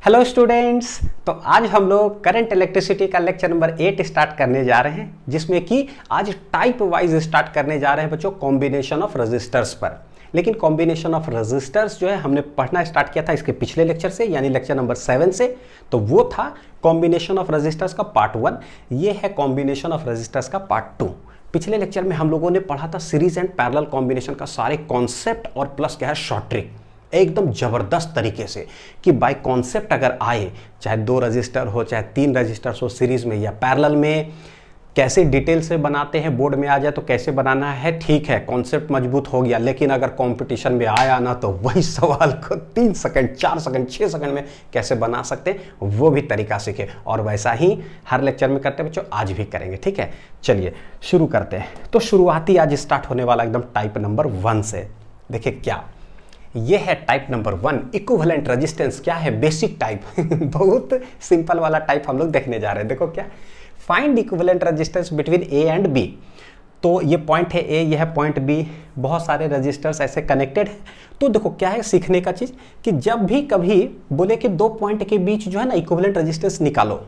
Hello students. तो आज हम लोग करंट इलेक्ट्रिसिटी का लेक्चर नंबर 8 स्टार्ट करने जा रहे हैं, जिसमें कि आज टाइप वाइज स्टार्ट करने जा रहे हैं बच्चों कॉम्बिनेशन ऑफ रजिस्टर्स पर। लेकिन कॉम्बिनेशन ऑफ रजिस्टर्स जो है हमने पढ़ना स्टार्ट किया था इसके पिछले लेक्चर से, यानी लेक्चर नंबर 7 से। तो वो था कॉम्बिनेशन ऑफ रजिस्टर्स का पार्ट 1, ये है कॉम्बिनेशन ऑफ रजिस्टर्स का पार्ट 2। पिछले लेक्चर में हम लोगों ने पढ़ा था सीरीज एंड पैरेलल कॉम्बिनेशन का सारे कॉन्सेप्ट और प्लस क्या है शॉर्ट ट्रिक, एकदम जबरदस्त तरीके से कि बाय कॉन्सेप्ट अगर आए, चाहे 2 रजिस्टर हो चाहे 3 रजिस्टर हो सीरीज में या पैरेलल में, कैसे डिटेल से बनाते हैं बोर्ड में आ जाए तो कैसे बनाना है, ठीक है कॉन्सेप्ट मजबूत हो गया। लेकिन अगर कंपटीशन में आया ना तो वही सवाल को 3 सेकंड 4 सेकंड 6 सेकंड में कैसे बना सकते हैं वो भी तरीका सीखे, और वैसा ही हर लेक्चर में करते हैं बच्चों, आज भी करेंगे। ठीक है, चलिए शुरू करते हैं। तो शुरुआती आज स्टार्ट होने वाला एकदम टाइप नंबर 1 से। देखिए क्या ये है टाइप नंबर 1, इक्विवेलेंट रेजिस्टेंस। क्या है? बेसिक टाइप बहुत सिंपल वाला टाइप हम लोग देखने जा रहे हैं। देखो क्या, find equivalent resistance between A and B. तो ये पॉइंट है ए, यह है पॉइंट बी, बहुत सारे रजिस्टर्स ऐसे कनेक्टेड हैं। तो देखो क्या है सीखने का चीज कि जब भी कभी बोले कि 2 पॉइंट के बीच जो है ना इक्विवेलेंट रेजिस्टेंस निकालो,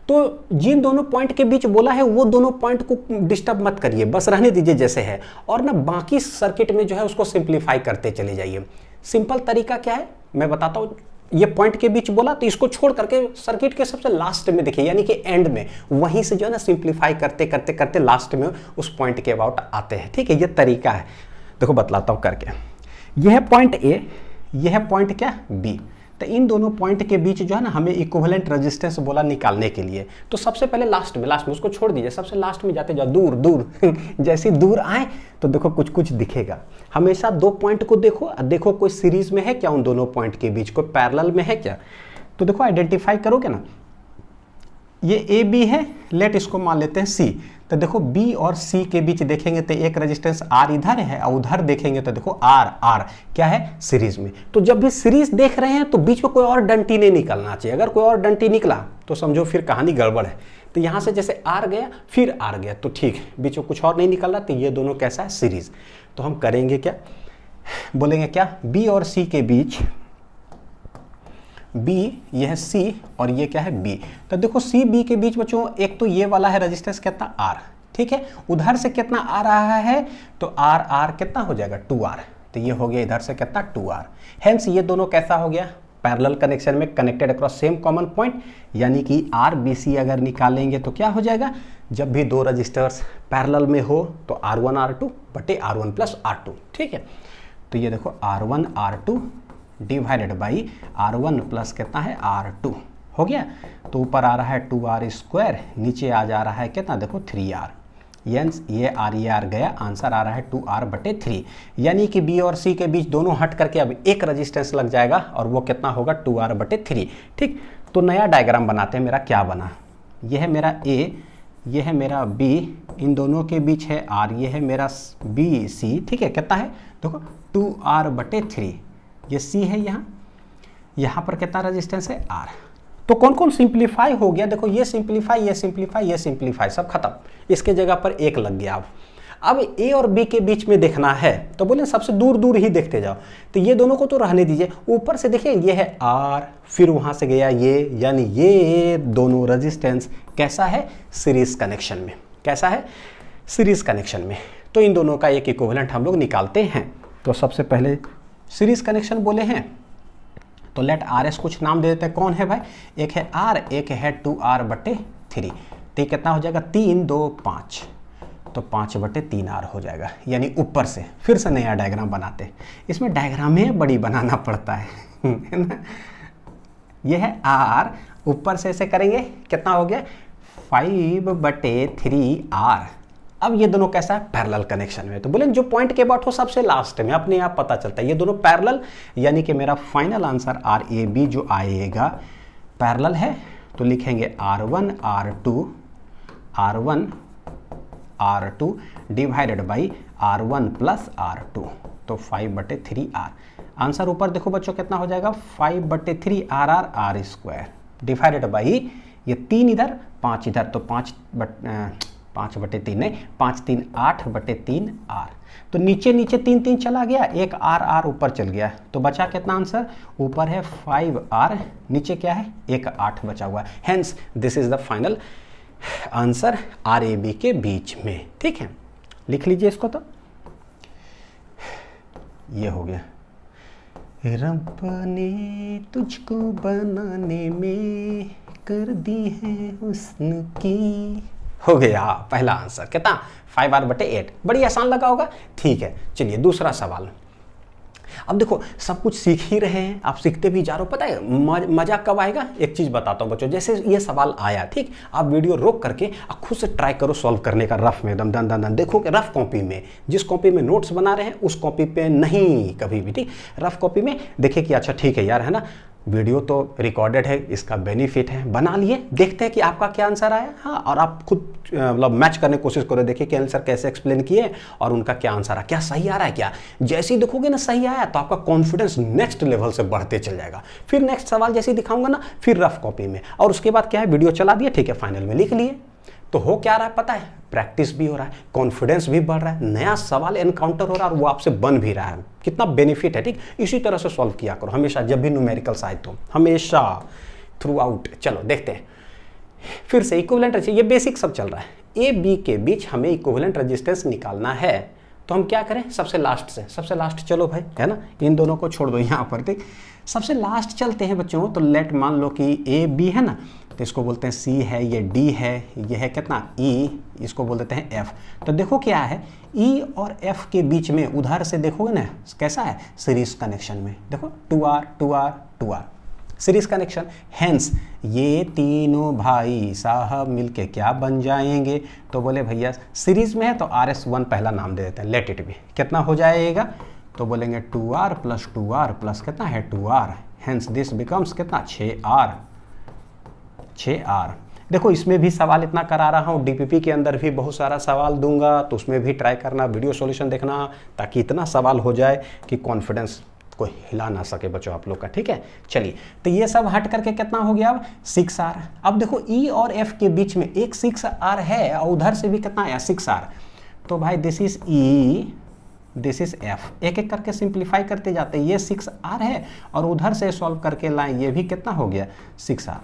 तो जिन दोनों पॉइंट के बीच बोला है वो दोनों पॉइंट को डिस्टर्ब मत करिए, बस रहने दीजिए जैसे है, और ना बाकी सर्किट में जो है उसको सिंप्लीफाई करते चले जाइए। सिंपल तरीका क्या है मैं बताता हूँ। ये पॉइंट के बीच बोला तो इसको छोड़ करके सर्किट के सबसे लास्ट में देखिए, यानी कि एंड में, वहीं से जो है ना सिंप्लीफाई करते करते करते लास्ट में उस पॉइंट के अबाउट आते हैं। ठीक है, ये तरीका है। देखो बतलाता हूँ करके। यह है पॉइंट ए, यह है पॉइंट क्या बी। तो इन दोनों पॉइंट के बीच जो है ना हमें इक्विवेलेंट रेजिस्टेंस बोला निकालने के लिए। तो सबसे पहले लास्ट में उसको छोड़ दीजिए, सबसे लास्ट में जाते जाओ दूर दूर जैसे दूर आए तो देखो कुछ कुछ दिखेगा। हमेशा 2 पॉइंट को देखो, देखो कोई सीरीज में है क्या उन दोनों पॉइंट के बीच, कोई पैरेलल में है क्या। तो देखो आइडेंटिफाई करोगे ना, ये ए बी है, लेट इसको मान लेते हैं सी। तो देखो बी और सी के बीच देखेंगे तो एक रेजिस्टेंस आर इधर है और उधर देखेंगे तो देखो आर आर क्या है सीरीज में। तो जब भी सीरीज देख रहे हैं तो बीच में कोई और डंटी नहीं निकलना चाहिए। अगर कोई और डंटी निकला तो समझो फिर कहानी गड़बड़ है। तो यहां से जैसे आर गया फिर आर गया तो ठीक, बीच में कुछ और नहीं निकल रहा, तो ये दोनों कैसा है सीरीज। तो हम करेंगे क्या, बोलेंगे क्या, बी और सी के बीच, B यह है C और ये क्या है B। तो देखो C B के बीच बच्चों एक तो ये वाला है रेजिस्टेंस कितना R, ठीक है, उधर से कितना आ रहा है तो R R कितना हो जाएगा 2R। तो ये हो गया इधर से कितना 2R। हेंस ये दोनों कैसा हो गया पैरेलल कनेक्शन में connected across same common point, यानी कि RBC अगर निकालेंगे तो क्या हो जाएगा, जब भी 2 रजिस्टर्स पैरेलल में हो तो R1 R2 बटे R1 प्लस R2। ठीक है, तो ये देखो R1 R2 divided by R1 plus कितना है R2 हो गया। तो ऊपर आ रहा है 2R स्क्वायर, नीचे आ जा रहा है कितना देखो 3R। ये R गया, आंसर आ रहा है 2R बटे 3। यानी कि B और C के बीच दोनों हट करके अब एक रेजिस्टेंस लग जाएगा और वो कितना होगा 2R बटे 3। ठीक, तो नया डायग्राम बनाते हैं। मेरा क्या बना, यह है मेरा A, यह है मेरा B, इन दोनों के बीच है R, यह है मेरा BC। ठीक है, कितना है देखो 2R बटे 3। ये C है, यहाँ पर कितना रेजिस्टेंस है R। तो कौन कौन सिंप्लीफाई हो गया, देखो ये सिंप्लीफाई ये सिंप्लीफाई ये सिंप्लीफाई सब खत्म, इसके जगह पर 1 लग गया। अब A और B के बीच में देखना है तो बोले सबसे दूर दूर ही देखते जाओ। तो ये दोनों को तो रहने दीजिए, ऊपर से देखिए ये है R, फिर वहाँ से गया ये, यानी ये दोनों रेजिस्टेंस कैसा है सीरीज कनेक्शन में। कैसा है सीरीज कनेक्शन में। तो इन दोनों का एक इक्विवेलेंट हम लोग निकालते हैं। तो सबसे पहले सीरीज कनेक्शन बोले हैं तो लेट RS कुछ नाम दे देते हैं। कौन है भाई, एक है R, एक है 2R बटे 3। तो ये कितना हो जाएगा 3 2 5, तो 5 बटे 3R हो जाएगा। यानी ऊपर से फिर से नया डायग्राम बनाते हैं। इसमें डायग्राम में बड़ी बनाना पड़ता है ना। ये है R, ऊपर से ऐसे करेंगे कितना हो गया 5 बटे 3R। अब ये दोनों कैसा है पैरेलल कनेक्शन में। तो बोले जो पॉइंट के अबाउट हो सबसे लास्ट में, अपने आप पता चलता है ये दोनों पैरेलल, यानी कि मेरा फाइनल आंसर RAB जो आएगा पैरेलल है। तो लिखेंगे R1 R2 divided by R1 plus R2, तो 5 बटे 3R। आंसर ऊपर देखो बच्चों कितना हो जाएगा 5 बटे 3R R square divided by ये 3 इधर 5 इधर, तो 5 5/3 नहीं, 5 3 8/3 आर। तो नीचे नीचे 3 3 चला गया, एक आर ऊपर चल गया, तो बचा कितना आंसर, ऊपर है 5r, नीचे क्या है, एक 8 बचा हुआ है। Hence this is the final answer RAB के बीच में। ठीक है, लिख लीजिए इसको। तो ये हो गया, रब ने तुझको बनाने में कर दी है हुस्न की। हो गया पहला आंसर, कितना, 5r/8। बड़ी आसान लगा होगा। ठीक है, चलिए दूसरा सवाल। अब देखो सब कुछ सीख ही रहे हैं, आप सीखते भी जा रहे हो। पता है मजा कब आएगा, एक चीज बताता हूँ बच्चों। जैसे ये सवाल आया, ठीक, आप वीडियो रोक करके आप खुद से ट्राई करो सॉल्व करने का, रफ में एकदम दन दन दन। देखो कि रफ कॉपी में, जिस कॉपी में नोट्स बना रहे हैं उस कॉपी पे नहीं कभी भी, ठीक, रफ कॉपी में देखिए कि अच्छा ठीक है यार, है ना, वीडियो तो रिकॉर्डेड है, इसका बेनिफिट है, बना लिए, देखते हैं कि आपका क्या आंसर आया। हाँ, और आप खुद मतलब मैच करने की कोशिश करो, देखिए कि आंसर कैसे एक्सप्लेन किए और उनका क्या आंसर आया, क्या सही आ रहा है क्या। जैसे ही देखोगे ना सही आया तो आपका कॉन्फिडेंस नेक्स्ट लेवल से बढ़ते चल जाएगा। फिर नेक्स्ट सवाल जैसे ही दिखाऊंगा ना, फिर रफ कॉपी में, और उसके बाद क्या है, वीडियो चला दिए, ठीक है, फाइनल में लिख लिए। तो हो क्या रहा है पता है, प्रैक्टिस भी हो रहा है, कॉन्फिडेंस भी बढ़ रहा है, नया सवाल एनकाउंटर हो रहा है और वो आपसे बन भी रहा है। कितना बेनिफिट है, ठीक। इसी तरह से सॉल्व किया करो हमेशा, जब भी न्यूमेरिकल्स आए तो, हमेशा थ्रू आउट। चलो देखते हैं फिर से इक्विवेलेंट रेजिस्टेंस, ये बेसिक सब चल रहा है। ए बी के बीच हमें इक्विवेलेंट रेजिस्टेंस निकालना है, तो हम क्या करें, सबसे लास्ट से, सबसे लास्ट चलो भाई, है ना, इन दोनों को छोड़ दो यहाँ पर, ठीक। सबसे लास्ट चलते हैं बच्चों। तो लेट मान लो कि ए बी है ना, तो इसको बोलते हैं सी है, ये डी है, ये है कितना ई, इसको बोल देते हैं एफ। तो देखो क्या है, ई और एफ के बीच में उधर से देखोगे ना कैसा है, सीरीज कनेक्शन में, देखो 2r 2r 2r series connection. Hence ये तीनों भाई साहब मिलके क्या बन जाएंगे, तो बोले भैया सीरीज में है तो RS1 पहला नाम दे देते हैं, लेट इट बी। कितना हो जाएगा, तो बोलेंगे 2r + 2r प्लस कितना है 2r। हेंस दिस बिकम्स कितना, 6r। देखो इसमें भी सवाल इतना करा रहा हूँ, DPP के अंदर भी बहुत सारा सवाल दूंगा, तो उसमें भी ट्राई करना, वीडियो सॉल्यूशन देखना, ताकि इतना सवाल हो जाए कि कॉन्फिडेंस को हिला ना सके बच्चों आप लोग का। ठीक है, चलिए तो ये सब हट करके कितना हो गया अब, 6r। अब देखो E और F के बीच में एक 6r है और उधर से भी कितना आया, 6r। तो भाई this is E, this is F, एक एक करके सिंप्लीफाई करते जाते हैं। ये 6r है और उधर से सॉल्व करके लाएं, ये भी कितना हो गया, 6r।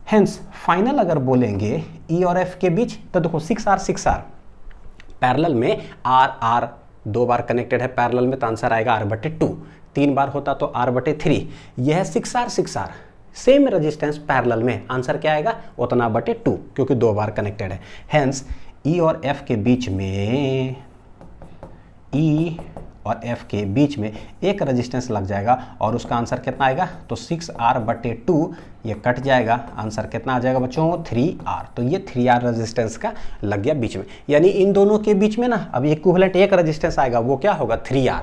हेंस फाइनल अगर बोलेंगे E और F के बीच, तो देखो 6r पैरेलल में r दो बार कनेक्टेड है पैरेलल में, तो आंसर आएगा r/2। 3 बार होता तो r/3। यह है 6r सेम रेजिस्टेंस पैरेलल में, आंसर क्या आएगा, उतना बटे 2, क्योंकि 2 बार कनेक्टेड है। हेंस E और F के बीच में, E और F के बीच में एक रेजिस्टेंस लग जाएगा और उसका आंसर कितना आएगा, तो 6r/2, ये कट जाएगा, आंसर कितना आ जाएगा बच्चों, 3r। तो ये 3r रेजिस्टेंस का लग गया बीच में, यानी इन दोनों के बीच में ना अब इक्विवेलेंट एक रेजिस्टेंस आएगा, वो क्या होगा, 3r।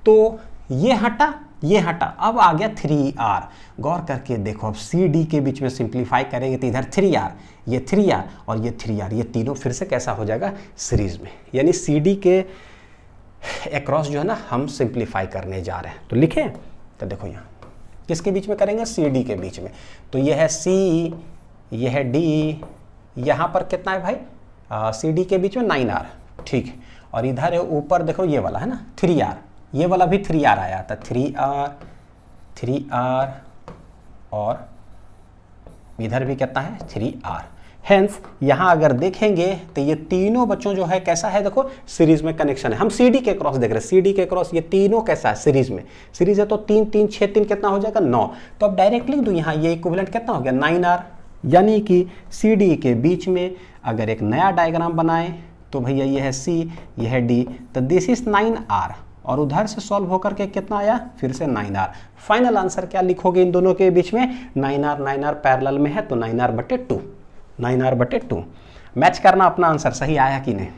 तो ये हटा, ये हटा, अब आ गया 3r। गौर करके देखो, अब CD के बीच में सिंप्लीफाई करेंगे तो इधर 3r, ये 3r और ये 3r, ये तीनों फिर से कैसा हो जाएगा, सीरीज में। यानी CD के अक्रॉस जो है ना हम सिंप्लीफाई करने जा रहे हैं। तो लिखें, तो देखो यहाँ किसके बीच में करेंगे, CD के बीच में। तो ये है C, ये है D, यहाँ पर कितना है भाई, CD के बीच में 9r, ठीक है। और इधर है ऊपर देखो ये वाला है ना 3r, ये वाला भी 3r आया था, 3r और इधर भी कितना है, 3r। हेंस यहाँ अगर देखेंगे तो ये तीनों बच्चों जो है कैसा है, देखो सीरीज में कनेक्शन है। हम CD के क्रॉस देख रहे हैं, CD के क्रॉस ये तीनों कैसा है, सीरीज में। सीरीज है तो 3 3 6 3 कितना हो जाएगा, 9। तो अब डायरेक्टली लिख दूँ यहाँ, ये इक्विवेलेंट कितना हो गया, 9r। यानी कि CD के बीच में अगर एक नया डायग्राम बनाए तो भैया ये है C, ये है D, तो दिस इज 9r और उधर से सॉल्व होकर के कितना आया, फिर से 9r। फाइनल आंसर क्या लिखोगे इन दोनों के बीच में, 9r पैरेलल में है तो 9r/2, 9r/2। मैच करना अपना आंसर सही आया कि नहीं।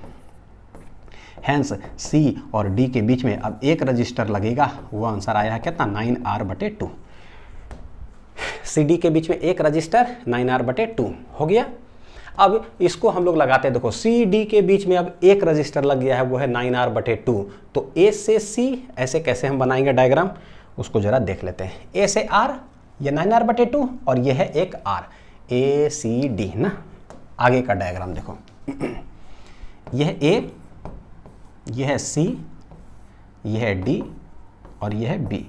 हेंस C और D के बीच में अब एक रजिस्टर लगेगा, वो आंसर आया है कितना, 9r/2। CD के बीच में एक रजिस्टर, 9r/2 हो गया। अब इसको हम लोग लगाते हैं, देखो CD के बीच में अब एक रजिस्टर लग गया है, वो है 9r/2। तो A से C ऐसे कैसे हम बनाएंगे डायग्राम, उसको जरा देख लेते हैं। A से R, ये 9r/2 और ये है एक R, ACD ना। आगे का डायग्राम देखो, यह है A, यह है C, यह है D और यह है B।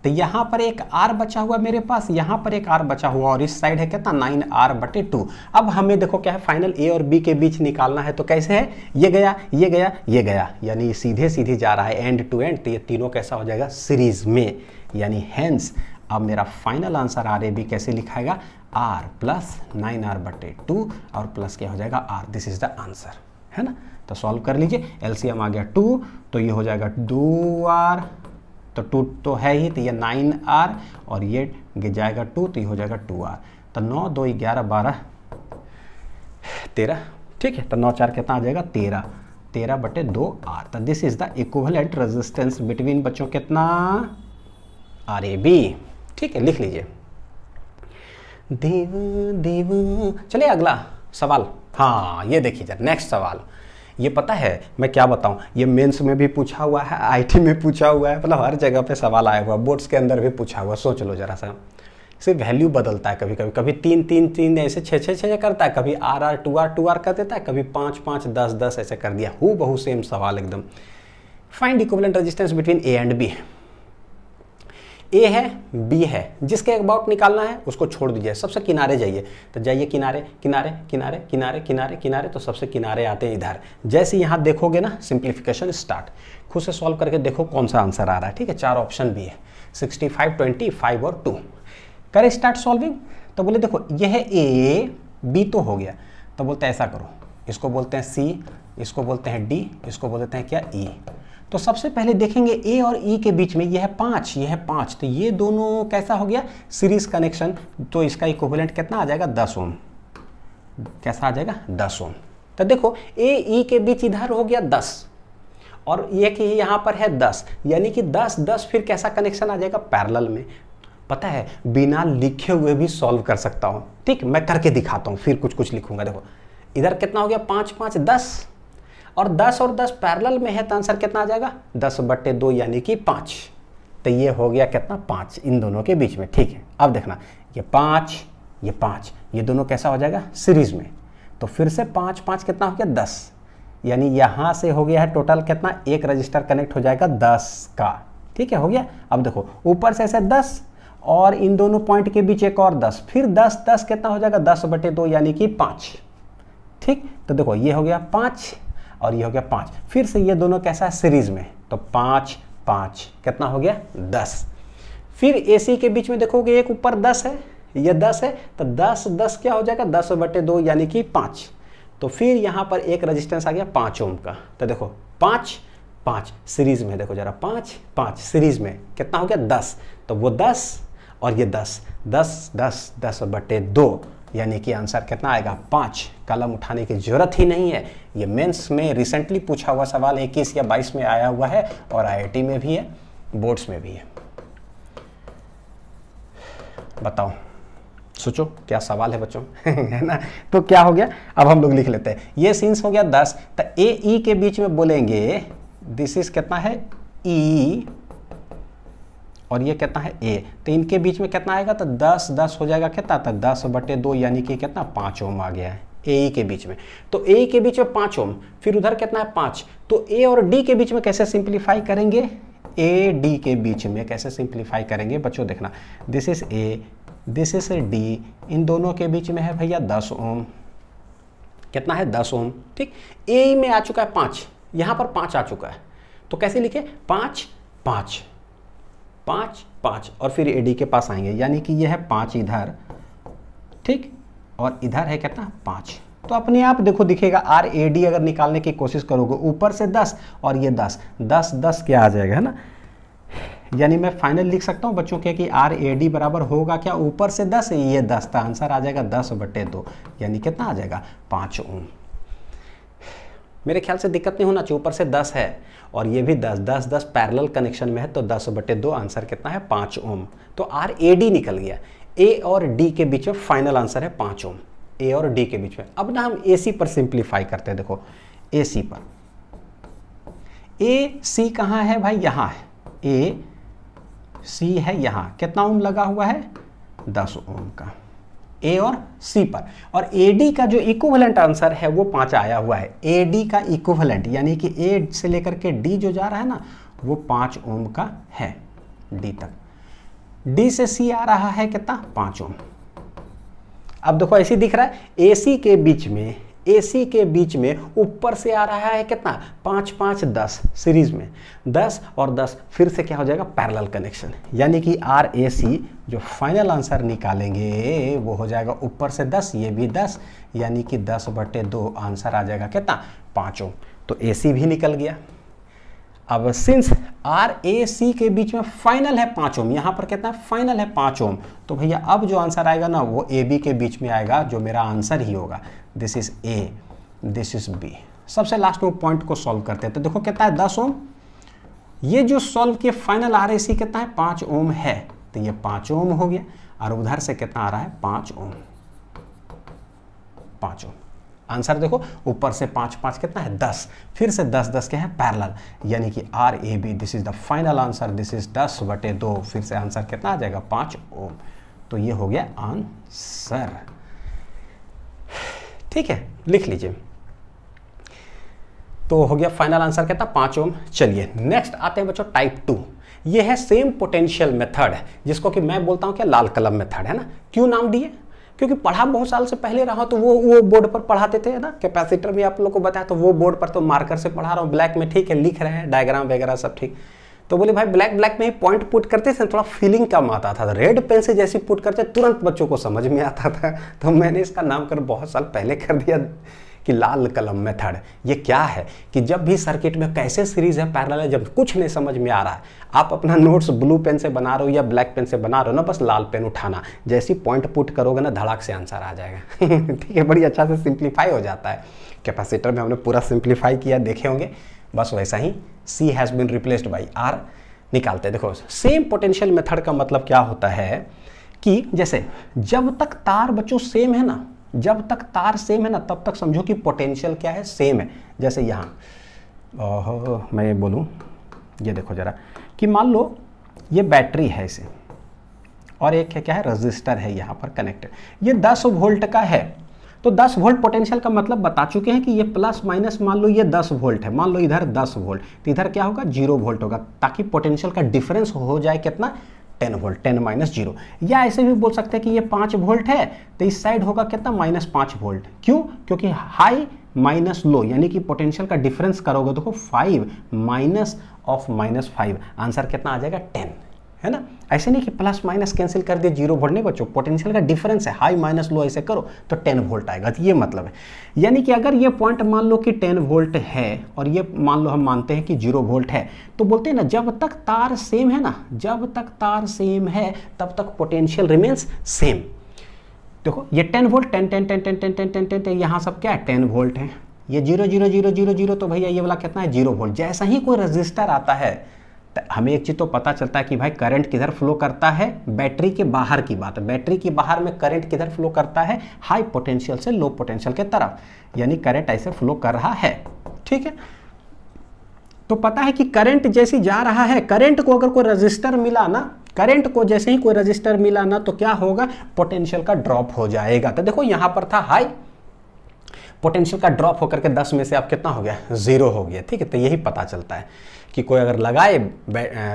तो यहाँ पर एक R बचा हुआ मेरे पास, यहाँ पर एक R बचा हुआ और इस साइड है कितना 9R/2। अब हमें देखो क्या है फाइनल A और B के बीच निकालना है। तो कैसे है, ये गया ये गया ये गया, यानी सीधे सीधे जा रहा है एंड टू एंड। तो ये तीनों कैसा हो जाएगा सीरीज में, यानी हेंस अब मेरा फाइनल आंसर RAB कैसे लिखाएगा R प्लस 9R/2 और प्लस क्या हो जाएगा R। This is the answer, है ना। तो सॉल्व कर लीजिए, एलसीएम आ गया 2 तो ये हो जाएगा 2R, तो 2 तो है ही, तो ये 9R और ये गिर जाएगा 2 तो ये हो जाएगा 2R। तो 9 2 11 12 13, ठीक है। तो 9 4 कितना आ जाएगा 13, 13/2R। तो this is the equivalent resistance between बच्चों कितना RAB, ठीक है, लिख लीजिए। देव देव, चलिए अगला सवाल। हाँ ये देखिए जरा नेक्स्ट सवाल, ये पता है मैं क्या बताऊं, ये मेंस में भी पूछा हुआ है, आईटी में पूछा हुआ है, मतलब हर जगह पे सवाल आया हुआ, बोर्ड्स के अंदर भी पूछा हुआ। सोच लो जरा सा, सिर्फ वैल्यू बदलता है, कभी कभी कभी 3 3 3 ऐसे 6 6 6 करता है, कभी RR 2R 2R कर देता है, कभी 5 5 10 10 ऐसे कर दिया। हूँ बहु सेम सवाल एकदम। Find equivalent resistance between A and B। A है B है, जिसके अबाउट निकालना है उसको छोड़ दीजिए, सबसे किनारे जाइए। तो जाइए किनारे किनारे किनारे किनारे किनारे किनारे, तो सबसे किनारे आते हैं इधर। जैसे यहाँ देखोगे ना सिंप्लीफिकेशन स्टार्ट, खुद से सॉल्व करके देखो कौन सा आंसर आ रहा है, ठीक है। 4 ऑप्शन भी है, 65 20 5 और 2। करे स्टार्ट सॉल्विंग। तो बोले देखो यह A B तो हो गया, तो बोलते हैं ऐसा करो, इसको बोलते हैं C, इसको बोलते हैं D, इसको बोलते हैं क्या E। तो सबसे पहले देखेंगे A और E के बीच में यह है 5, यह है 5, तो ये दोनों कैसा हो गया सीरीज कनेक्शन। तो इसका इक्विवेलेंट कितना आ जाएगा 10 ओम। कैसा आ जाएगा 10 ओम। तो देखो A E के बीच इधर हो गया 10 और ये कि यहाँ पर है 10, यानी कि 10 10 फिर कैसा कनेक्शन आ जाएगा पैरेलल में। पता है बिना लिखे हुए भी सॉल्व कर सकता हूँ, ठीक, मैं करके दिखाता हूँ, फिर कुछ कुछ लिखूंगा। देखो इधर कितना हो गया 5 5 10 और 10 पैरेलल में है, तो आंसर कितना आ जाएगा 10/2 यानी कि 5। तो ये हो गया कितना 5 इन दोनों के बीच में, ठीक है। अब देखना ये 5 ये 5, ये दोनों कैसा हो जाएगा सीरीज में। तो फिर से 5 5 कितना हो गया 10, यानी यहाँ से हो गया है टोटल कितना, एक रजिस्टर कनेक्ट हो जाएगा 10 का, ठीक है, हो गया। अब देखो ऊपर से ऐसे 10 और इन दोनों पॉइंट के बीच एक और 10, फिर 10 10 कितना हो जाएगा 10/2 यानी कि 5, ठीक। तो देखो ये हो गया 5 और ये हो गया 5, फिर से ये दोनों कैसा है सीरीज में, तो 5 5 कितना हो गया 10। फिर AC के बीच में देखोगे एक ऊपर 10 है, ये 10 है, तो 10 10 क्या हो जाएगा 10/2 यानी कि 5। तो फिर यहाँ पर एक रेजिस्टेंस आ गया 5 ओम का। तो देखो 5 5 सीरीज में, देखो जरा 5 5 सीरीज में कितना हो गया 10, तो वो 10 और ये 10 10 10 10/2 यानी कि आंसर कितना आएगा 5। कलम उठाने की जरूरत ही नहीं है, ये मेंस में रिसेंटली पूछा हुआ सवाल 21 या 22 में आया हुआ है और IIT में भी है, बोर्ड्स में भी है। बताओ सोचो क्या सवाल है बच्चों है ना। तो क्या हो गया, अब हम लोग लिख लेते हैं। ये सीन्स हो गया 10, तो AE के बीच में बोलेंगे दिस इज कितना है E और ये कितना है A, तो इनके बीच में कितना आएगा, तो 10 10 हो जाएगा कितना, तो 10/2 यानी कि कितना 5 ओम आ गया है AE के बीच में। तो AE के बीच में 5 ओम, फिर उधर कितना है 5, तो A और D के बीच में कैसे सिंप्लीफाई करेंगे, AD के बीच में कैसे सिंप्लीफाई करेंगे बच्चों, देखना this is A this is D, इन दोनों के बीच में है भैया 10 ओम, कितना है 10 ओम, ठीक। AE में आ चुका है 5, यहाँ पर 5 आ चुका है, तो कैसे लिखे 5 5 5 5 और फिर AD के पास आएंगे, यानी कि यह है 5 इधर, ठीक, और इधर है कितना 5। तो अपने आप देखो दिखेगा RAD अगर निकालने की कोशिश करोगे ऊपर से 10 और ये 10 10 10 क्या आ जाएगा, है ना। यानी मैं फाइनल लिख सकता हूँ बच्चों के कि RAD बराबर होगा क्या, ऊपर से 10 ये 10, तो आंसर आ जाएगा 10/2 यानी कितना आ जाएगा 5 ओम। मेरे ख्याल से दिक्कत नहीं होना चाहिए, ऊपर से 10 है और ये भी 10 10 10 पैरेलल कनेक्शन में है, तो 10/2 आंसर कितना है 5 ओम। तो RAD निकल गया, A और D के बीच में फाइनल आंसर है 5 ओम, A और D के बीच में। अब ना हम AC पर सिंप्लीफाई करते हैं, देखो AC पर, AC कहाँ है भाई, यहाँ है, AC है यहाँ, कितना ओम लगा हुआ है 10 ओम का, ए और सी पर। और एडी का जो इक्विवेलेंट आंसर है वो 5 आया हुआ है। एडी का इक्विवेलेंट यानी कि ए से लेकर के डी जो जा रहा है ना वो 5 ओम का है, डी तक। डी से सी आ रहा है कितना, 5 ओम। अब देखो ऐसे दिख रहा है एसी के बीच में, एसी के बीच में ऊपर से आ रहा है कितना, 5 5 10 सीरीज में 10 और 10 फिर से क्या हो जाएगा, पैरेलल कनेक्शन। यानी कि आर ए सी जो फाइनल आंसर निकालेंगे वो हो जाएगा ऊपर से 10, ये भी 10, यानी कि 10/2 आंसर आ जाएगा कितना, 5 ओम। तो ए सी भी निकल गया। अब सिंस आर ए सी के बीच में फाइनल है 5 ओम, यहाँ पर कितना फाइनल है 5 ओम, तो भैया अब जो आंसर आएगा ना वो ए बी के बीच में आएगा, जो मेरा आंसर ही होगा। This is A, this is B. सबसे लास्ट में पॉइंट को सॉल्व करते हैं। तो देखो कितना है, 10 ओम। ये जो सॉल्व किया फाइनल आर ए सी कितना है, 5 ओम है, तो ये 5 ओम हो गया। और उधर से कितना आ रहा है, 5 ओम, 5 ओम। आंसर देखो ऊपर से 5 5 कितना है, 10, फिर से 10 10 क्या है, पैरेलल, यानी कि R A B, this is the final answer, this is 10/2, फिर से आंसर कितना आ जाएगा, 5 ओम। तो ये हो गया आंसर। ठीक है, लिख लीजिए। तो हो गया फाइनल आंसर कितना, 5 ओम। चलिए नेक्स्ट आते हैं बच्चों टाइप 2। ये है सेम पोटेंशियल मेथड, जिसको कि मैं बोलता हूं क्या, लाल कलम मेथड है ना। क्यों नाम दिए, क्योंकि पढ़ा बहुत साल से पहले रहा, तो वो बोर्ड पर पढ़ाते थे ना, कैपेसिटर भी आप लोग को बताया, तो वो बोर्ड पर तो मार्कर से पढ़ा रहा हूँ, ब्लैक में ठीक है लिख रहे हैं, डायग्राम वगैरह सब ठीक। तो बोले भाई ब्लैक में ही पॉइंट पुट करते थे, थोड़ा फीलिंग कम आता था, रेड पेन से जैसी पुट करते तुरंत बच्चों को समझ में आता था। तो मैंने इसका नामकरण बहुत साल पहले कर दिया कि लाल कलम मेथड। ये क्या है कि जब भी सर्किट में कैसे सीरीज है, पैरेलल है, जब कुछ नहीं समझ में आ रहा है, आप अपना नोट्स ब्लू पेन से बना रहे हो या ब्लैक पेन से बना रहे हो ना, बस लाल पेन उठाना, जैसी पॉइंट पुट करोगे ना धड़ाक से आंसर आ जाएगा। ठीक है, बड़ी अच्छा से सिंप्लीफाई हो जाता है। कैपेसिटर में हमने पूरा सिंप्लीफाई किया, देखे होंगे, बस वैसा ही C has been replaced by R निकालते हैं। देखो सेम पोटेंशियल मेथड का मतलब क्या होता है कि जैसे जब तक तार बच्चों सेम है ना, जब तक तार सेम है ना तब तक समझो कि पोटेंशियल क्या है, सेम है। जैसे यहाँ मैं ये बोलूँ, ये देखो जरा कि मान लो ये बैटरी है इसे, और एक है क्या है, रजिस्टर है यहाँ पर कनेक्टेड, ये 10 वोल्ट का है। तो 10 वोल्ट पोटेंशियल का मतलब बता चुके हैं कि ये प्लस माइनस, मान लो ये 10 वोल्ट है, मान लो इधर 10 वोल्ट, तो इधर क्या होगा, 0 वोल्ट होगा, ताकि पोटेंशियल का डिफरेंस हो जाए कितना, 10 वोल्ट, 10 - 0। या ऐसे भी बोल सकते हैं कि ये 5 वोल्ट है, तो इस साइड होगा कितना, -5 वोल्ट। क्यों, क्योंकि हाई माइनस लो, यानी कि पोटेंशियल का डिफरेंस करोगे, देखो 5 माइनस ऑफ -5, आंसर कितना आ जाएगा, 10, है ना। ऐसे नहीं कि प्लस माइनस कैंसिल कर दिए 0 वोल्ट, नहीं बच्चों, पोटेंशियल का डिफरेंस है, हाई माइनस लो ऐसे करो तो 10 वोल्ट आएगा। तो ये मतलब है, यानी कि अगर ये पॉइंट मान लो कि 10 वोल्ट है और ये मान लो हम मानते हैं कि 0 वोल्ट है, तो बोलते हैं ना जब तक तार सेम है ना, जब तक तार सेम है तब तक पोटेंशियल रिमेन्स सेम। देखो ये 10 वोल्ट, 10 10 10 10 10 10 10 10, यहाँ सब क्या है, 10 वोल्ट है। ये 0 0 0 0 0, तो भैया ये वाला कितना है, 0 वोल्ट। जैसा ही कोई रजिस्टर आता है हमें एक चीज़ तो पता चलता है कि भाई करंट किधर फ्लो करता है, बैटरी के बाहर की बात है, बैटरी के बाहर में करंट किधर फ्लो करता है, हाई पोटेंशियल से लो पोटेंशियल के तरफ, यानी करंट ऐसे फ्लो कर रहा है। ठीक है, तो पता है कि करंट जैसे जा रहा है, करंट को अगर कोई रजिस्टर मिला ना, करंट को जैसे ही कोई रजिस्टर मिला ना, तो क्या होगा, पोटेंशियल का ड्रॉप हो जाएगा। तो देखो यहां पर था हाई, पोटेंशियल का ड्रॉप होकर के 10 में से अब कितना हो गया, 0 हो गया। ठीक है, तो यही पता चलता है कि कोई अगर लगाए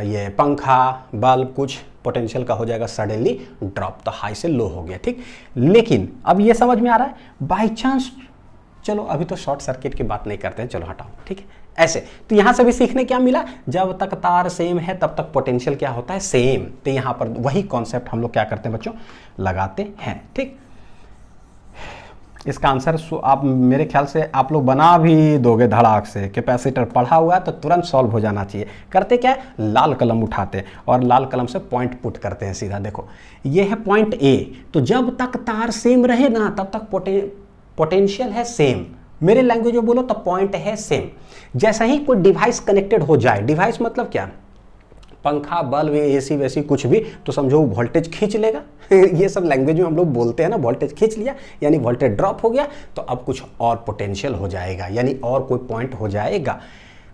ये पंखा बल्ब कुछ, पोटेंशियल का हो जाएगा सडनली ड्रॉप, तो हाई से लो हो गया। ठीक, लेकिन अब ये समझ में आ रहा है, बाई चांस, चलो अभी तो शॉर्ट सर्किट की बात नहीं करते हैं, चलो हटाओ। ठीक है, ऐसे तो यहां से भी सीखने क्या मिला, जब तक तार सेम है तब तक पोटेंशियल क्या होता है, सेम। तो यहां पर वही कॉन्सेप्ट हम लोग क्या करते हैं बच्चों, लगाते हैं। ठीक, इसका आंसर आप मेरे ख्याल से आप लोग बना भी दोगे धड़ाक से, कैपेसिटर पढ़ा हुआ है तो तुरंत सॉल्व हो जाना चाहिए। करते क्या है, लाल कलम उठाते और लाल कलम से पॉइंट पुट करते हैं सीधा। देखो ये है पॉइंट ए, तो जब तक तार सेम रहे ना तब तक पोटेंशियल है सेम। मेरे लैंग्वेज में बोलो तो पॉइंट है सेम। जैसा ही कोई डिवाइस कनेक्टेड हो जाए, डिवाइस मतलब क्या, पंखा बल्ब एसी वैसी कुछ भी, तो समझो वोल्टेज खींच लेगा। ये सब लैंग्वेज में हम लोग बोलते हैं ना, वोल्टेज खींच लिया यानी वोल्टेज ड्रॉप हो गया, तो अब कुछ और पोटेंशियल हो जाएगा, यानी और कोई पॉइंट हो जाएगा।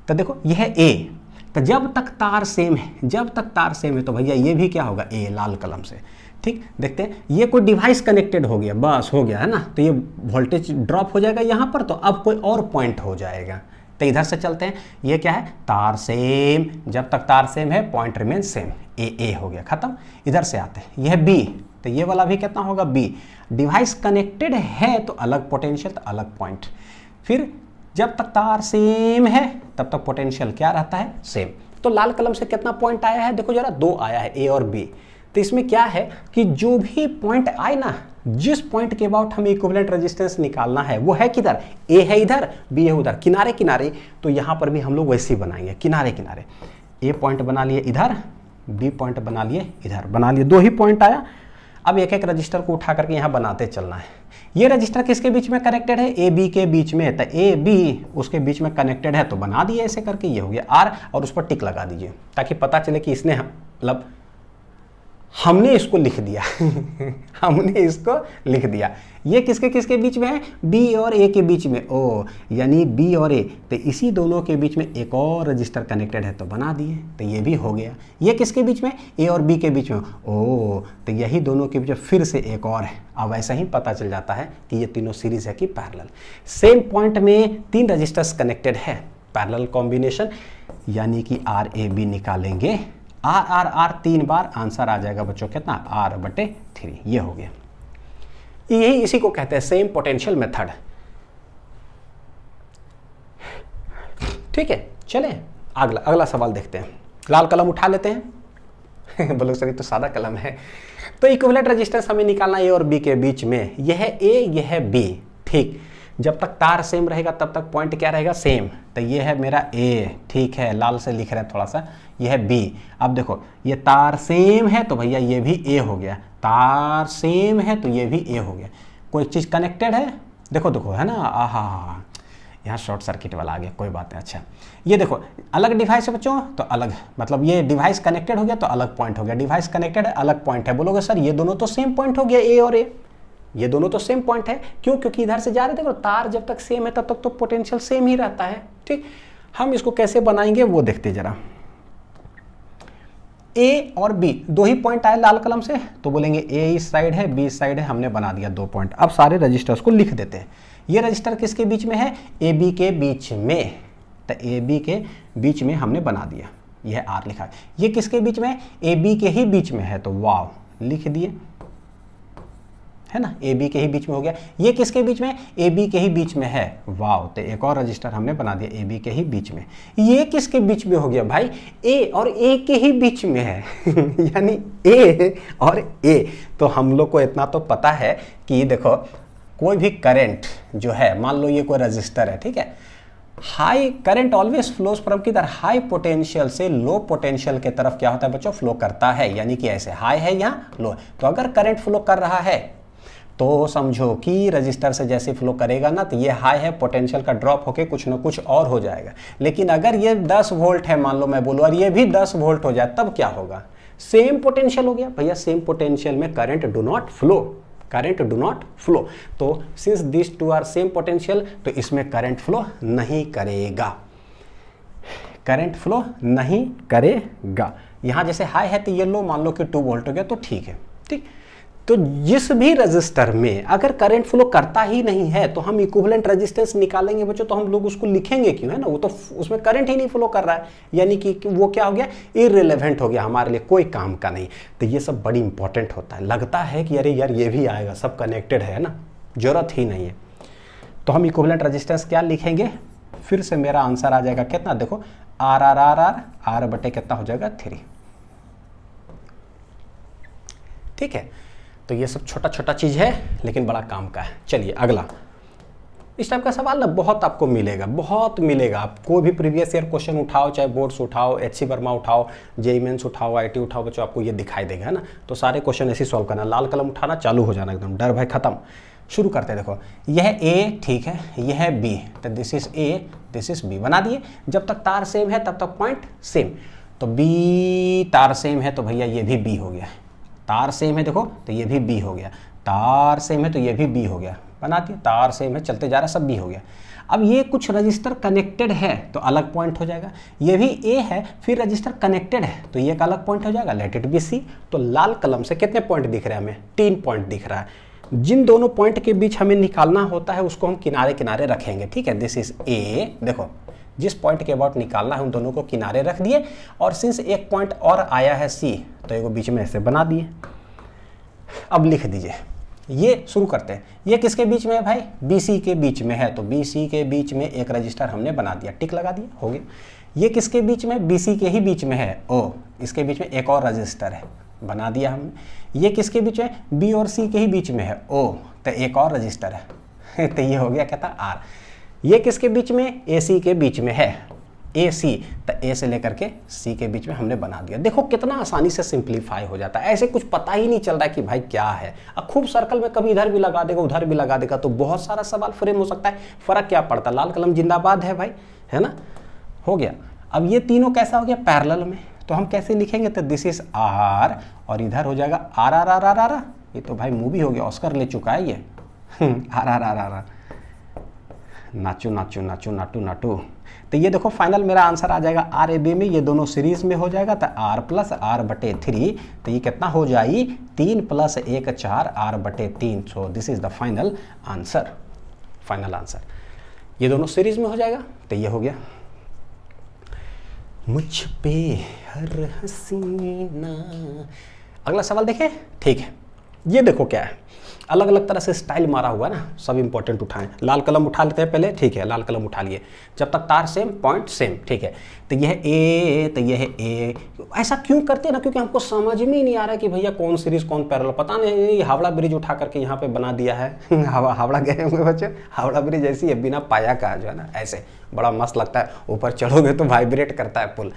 तो देखो यह है ए, तो जब तक तार सेम है, जब तक तार सेम है तो भैया ये भी क्या होगा, ए, लाल कलम से। ठीक, देखते हैं ये कोई डिवाइस कनेक्टेड हो गया, बस हो गया है ना, तो ये वोल्टेज ड्रॉप हो जाएगा यहाँ पर, तो अब कोई और पॉइंट हो जाएगा। तो इधर से चलते हैं, ये क्या है, तार सेम, जब तक तार सेम है पॉइंट रिमेन सेम, ए हो गया, खत्म। इधर से आते हैं, यह बी, तो ये वाला भी कितना होगा, बी। डिवाइस कनेक्टेड है तो अलग पोटेंशियल, तो अलग पॉइंट। फिर जब तक तार सेम है तब तक पोटेंशियल क्या रहता है, सेम। तो लाल कलम से कितना पॉइंट आया है, देखो जरा, 2 आया है, ए और बी। तो इसमें क्या है कि जो भी पॉइंट आए ना, जिस पॉइंट के अबाउट हमें इक्विवेलेंट रेजिस्टेंस निकालना है वो है किधर, ए है इधर, बी है उधर, किनारे किनारे। तो यहाँ पर भी हम लोग वैसे ही बनाएंगे, किनारे किनारे। ए पॉइंट बना लिए इधर, बी पॉइंट बना लिए इधर, बना लिए, 2 ही पॉइंट आया। अब एक एक रजिस्टर को उठा करके यहाँ बनाते चलना है। ये रजिस्टर किसके बीच में कनेक्टेड है, ए बी के बीच में, तो ए बी उसके बीच में कनेक्टेड है, तो बना दिए ऐसे करके, ये हो गया आर, और उस पर टिक लगा दीजिए ताकि पता चले कि इसने मतलब हमने इसको लिख दिया हमने इसको लिख दिया। ये किसके किसके बीच में है, बी और ए के बीच में, ओ यानी बी और ए, तो इसी दोनों के बीच में एक और रजिस्टर कनेक्टेड है तो बना दिए, तो ये भी हो गया। ये किसके बीच में, ए और बी के बीच में, ओ तो यही दोनों के बीच में फिर से एक और है। अब ऐसा ही पता चल जाता है कि ये तीनों सीरीज है कि पैरेलल। सेम पॉइंट में 3 रजिस्टर्स कनेक्टेड है, पैरेलल कॉम्बिनेशन, यानी कि आर ए बी निकालेंगे, आर आर आर 3 बार, आंसर आ जाएगा बच्चों कितना, R/3। ये हो गया। यही इसी को कहते हैं सेम पोटेंशियल मेथड। ठीक है, चलें अगला सवाल देखते हैं। लाल कलम उठा लेते हैं बोलो सर ये तो सादा कलम है। तो इक्विवेलेंट रेजिस्टेंस हमें निकालना ए और बी के बीच में, यह ए यह बी। ठीक, जब तक तार सेम रहेगा तब तक पॉइंट क्या रहेगा, सेम। तो ये है मेरा ए, ठीक है, लाल से लिख रहे हैं थोड़ा सा, यह है बी। अब देखो ये तार सेम है तो भैया ये भी ए हो गया, तार सेम है तो ये भी ए हो गया। कोई चीज़ कनेक्टेड है, देखो देखो है ना, आहा यहाँ शॉर्ट सर्किट वाला आ गया, कोई बात नहीं। अच्छा ये देखो अलग डिवाइस है बच्चों, तो अलग, मतलब ये डिवाइस कनेक्टेड हो गया तो अलग पॉइंट हो गया, डिवाइस कनेक्टेड है अलग पॉइंट है। बोलोगे सर ये दोनों तो सेम पॉइंट हो गया, ए और ए, ये दोनों तो सेम पॉइंट है। क्यों, क्योंकि इधर से जा रहे थे, तार जब तक सेम है तब तक तो पोटेंशियल सेम ही रहता है। ठीक, हम इसको कैसे बनाएंगे वो देखते जरा। ए और बी 2 ही पॉइंट आए लाल कलम से, तो बोलेंगे ए इस साइड है, बी इस साइड है, हमने बना दिया 2 पॉइंट। अब सारे रजिस्टर्स को लिख देते हैं। ये रजिस्टर किसके बीच में है, ए बी के बीच में, तो ए बी के बीच में हमने बना दिया, यह आर लिखा है। ये किसके बीच में, ए बी के ही बीच में है, तो वाव लिख दिए, है ना, ए बी के ही बीच में हो गया। ये किसके बीच में, ए बी के ही बीच में है, वाव, तो एक और रजिस्टर हमने बना दिया ए बी के ही बीच में। ये किसके बीच में हो गया भाई, ए और ए के ही बीच में है यानी ए और ए। तो हम लोग को इतना तो पता है कि देखो कोई भी करंट जो है, मान लो ये कोई रजिस्टर है, ठीक है, high current always flows from किधर, हाई पोटेंशियल से लो पोटेंशियल के तरफ क्या होता है बच्चों, फ्लो करता है। यानी कि ऐसे हाई है यहाँ लो, तो अगर करंट फ्लो कर रहा है तो समझो कि रजिस्टर से जैसे फ्लो करेगा ना, तो ये हाई है, पोटेंशियल का ड्रॉप होके कुछ ना कुछ और हो जाएगा। लेकिन अगर ये 10 वोल्ट है मान लो मैं बोलूँ, और ये भी 10 वोल्ट हो जाए, तब क्या होगा, सेम पोटेंशियल हो गया भैया। सेम पोटेंशियल में current do not flow, current do not flow. तो since this two are same potential, तो इसमें करंट फ्लो नहीं करेगा, करंट फ्लो नहीं करेगा। यहाँ जैसे हाई है तो ये लो, मान लो कि 2 वोल्ट हो गया, तो ठीक है। ठीक, तो जिस भी रजिस्टर में अगर करंट फ्लो करता ही नहीं है तो हम इक्विवेलेंट रेजिस्टेंस निकालेंगे बच्चों, तो हम लोग उसको लिखेंगे क्यों, है ना, वो तो उसमें करंट ही नहीं फ्लो कर रहा है, यानी कि वो क्या हो गया, इररिलेवेंट हो गया, हमारे लिए कोई काम का नहीं। तो ये सब बड़ी इंपॉर्टेंट होता है। लगता है कि अरे यार ये भी आएगा, सब कनेक्टेड है ना, जरूरत ही नहीं है। तो हम इक्विवेलेंट रेजिस्टेंस क्या लिखेंगे, फिर से मेरा आंसर आ जाएगा कितना, देखो R R R R R बटे कितना हो जाएगा, 3। ठीक है, तो ये सब छोटा छोटा चीज़ है लेकिन बड़ा काम का है। चलिए अगला, इस टाइप का सवाल ना बहुत आपको मिलेगा, बहुत मिलेगा। आप कोई भी प्रीवियस ईयर क्वेश्चन उठाओ, चाहे बोर्ड्स उठाओ, HC वर्मा उठाओ, जेईई मेंस उठाओ, IT उठाओ बच्चों, आपको ये दिखाई देगा, है ना। तो सारे क्वेश्चन ऐसे सॉल्व करना, लाल कलम उठाना, चालू हो जाना, एकदम डर भय खत्म। शुरू करते हैं। देखो यह A ठीक है, यह है B, तो this is A, this is B, बना दिए। जब तक तार सेम है तब तक पॉइंट सेम, तो B तार सेम है तो भैया ये भी B हो गया, तार सेम है देखो तो ये भी B हो गया, तार सेम है तो ये भी B हो गया, बना दिए, तार सेम है चलते जा रहा है, सब B हो गया। अब ये कुछ रजिस्टर कनेक्टेड है तो अलग पॉइंट हो जाएगा, ये भी ए है फिर रजिस्टर कनेक्टेड है तो ये एक अलग पॉइंट हो जाएगा, लेट इट बी सी। तो लाल कलम से कितने पॉइंट दिख रहे हैं हमें, 3 पॉइंट दिख रहा है। जिन दोनों पॉइंट के बीच हमें निकालना होता है उसको हम किनारे किनारे रखेंगे, ठीक है। दिस इज ए, देखो जिस पॉइंट के अबाउट निकालना है उन दोनों को किनारे रख दिए, और सिंस एक पॉइंट और आया है सी तो एक बीच में ऐसे बना दिए। अब लिख दीजिए, ये शुरू करते हैं। ये किसके बीच में है भाई, BC के बीच में है, तो BC के बीच में एक रजिस्टर हमने बना दिया, टिक लगा दिया, हो गया। ये किसके बीच में, BC के ही बीच में है, ओ इसके बीच में एक और रजिस्टर है, बना दिया हमने। ये किसके बीच में, B और C के ही बीच में है, ओ तो एक और रजिस्टर है तो ये हो गया कहता R। ये किसके बीच में, AC के बीच में है, AC, तो A से लेकर के C के बीच में हमने बना दिया। देखो कितना आसानी से सिंप्लीफाई हो जाता है, ऐसे कुछ पता ही नहीं चल रहा है कि भाई क्या है। अब खूब सर्कल में कभी इधर भी लगा देगा उधर भी लगा देगा तो बहुत सारा सवाल फ्रेम हो सकता है, फर्क क्या पड़ता है, लाल कलम जिंदाबाद है भाई, है ना। हो गया। अब ये तीनों कैसा हो गया, पैरेलल में, तो हम कैसे लिखेंगे, तो दिस इज R और इधर हो जाएगा R R R R R। ये तो भाई मूवी हो गया, ऑस्कर ले चुका है ये R R R R R, नाचो नाचो नाचो नाटू नाटू। तो ये देखो फाइनल मेरा आंसर आ जाएगा R A B में, ये दोनों सीरीज में हो जाएगा तो R प्लस R/3, तो ये कितना हो जाएगी 3 + 1 4 R/3। So this is the final answer, final answer. ये दोनों सीरीज में हो जाएगा तो ये हो गया। मुझ पे हर हसीना। अगला सवाल देखें, ठीक है। ये देखो क्या है, अलग अलग तरह से स्टाइल मारा हुआ है ना, सब इंपॉर्टेंट उठाएं। लाल कलम उठा लेते हैं पहले, ठीक है, लाल कलम उठा लिए, जब तक तार सेम पॉइंट सेम, ठीक है। तो यह ए, तो यह ए, ऐसा क्यों करते हैं ना, क्योंकि हमको समझ में ही नहीं आ रहा है कि भैया कौन सीरीज कौन पैरेलल, पता नहीं हावड़ा ब्रिज उठा करके यहाँ पे बना दिया है हावड़ा गए हुए बच्चे, हावड़ा ब्रिज ऐसी है बिना पाया का जो है ना, ऐसे बड़ा मस्त लगता है, ऊपर चढ़ोगे तो वाइब्रेट करता है पुल।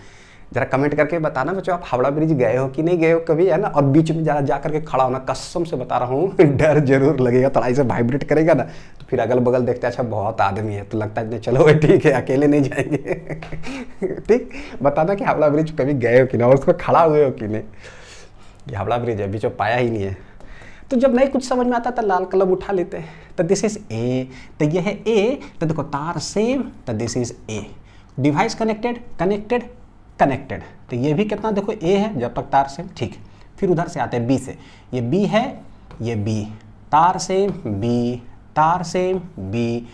जरा कमेंट करके बताना बच्चों आप हावड़ा ब्रिज गए हो कि नहीं गए हो कभी, है ना। और बीच में जरा जा करके खड़ा होना, कसम से बता रहा हूँ डर जरूर लगेगा, थोड़ा ऐसे वाइब्रेट करेगा ना तो फिर अगल बगल देखते अच्छा बहुत आदमी है तो लगता है चलो भाई ठीक है अकेले नहीं जाएंगे ठीक, बताना कि हावड़ा ब्रिज कभी गए हो कि ना, उस पर खड़ा हुए हो कि नहीं। ये हावड़ा ब्रिज है, बीच में पाया ही नहीं है। तो जब नहीं कुछ समझ में आता तो लाल कलम उठा लेते हैं। तो दिस इज ए, तो ये है ए, तो देखो तार सेम, तो this is A. Device connected, connected, connected, तो ये भी कितना देखो ए है जब तक तार सेम, ठीक। फिर उधर से आते हैं बी से, ये बी है, ये बी, तार सेम बी, तार same B,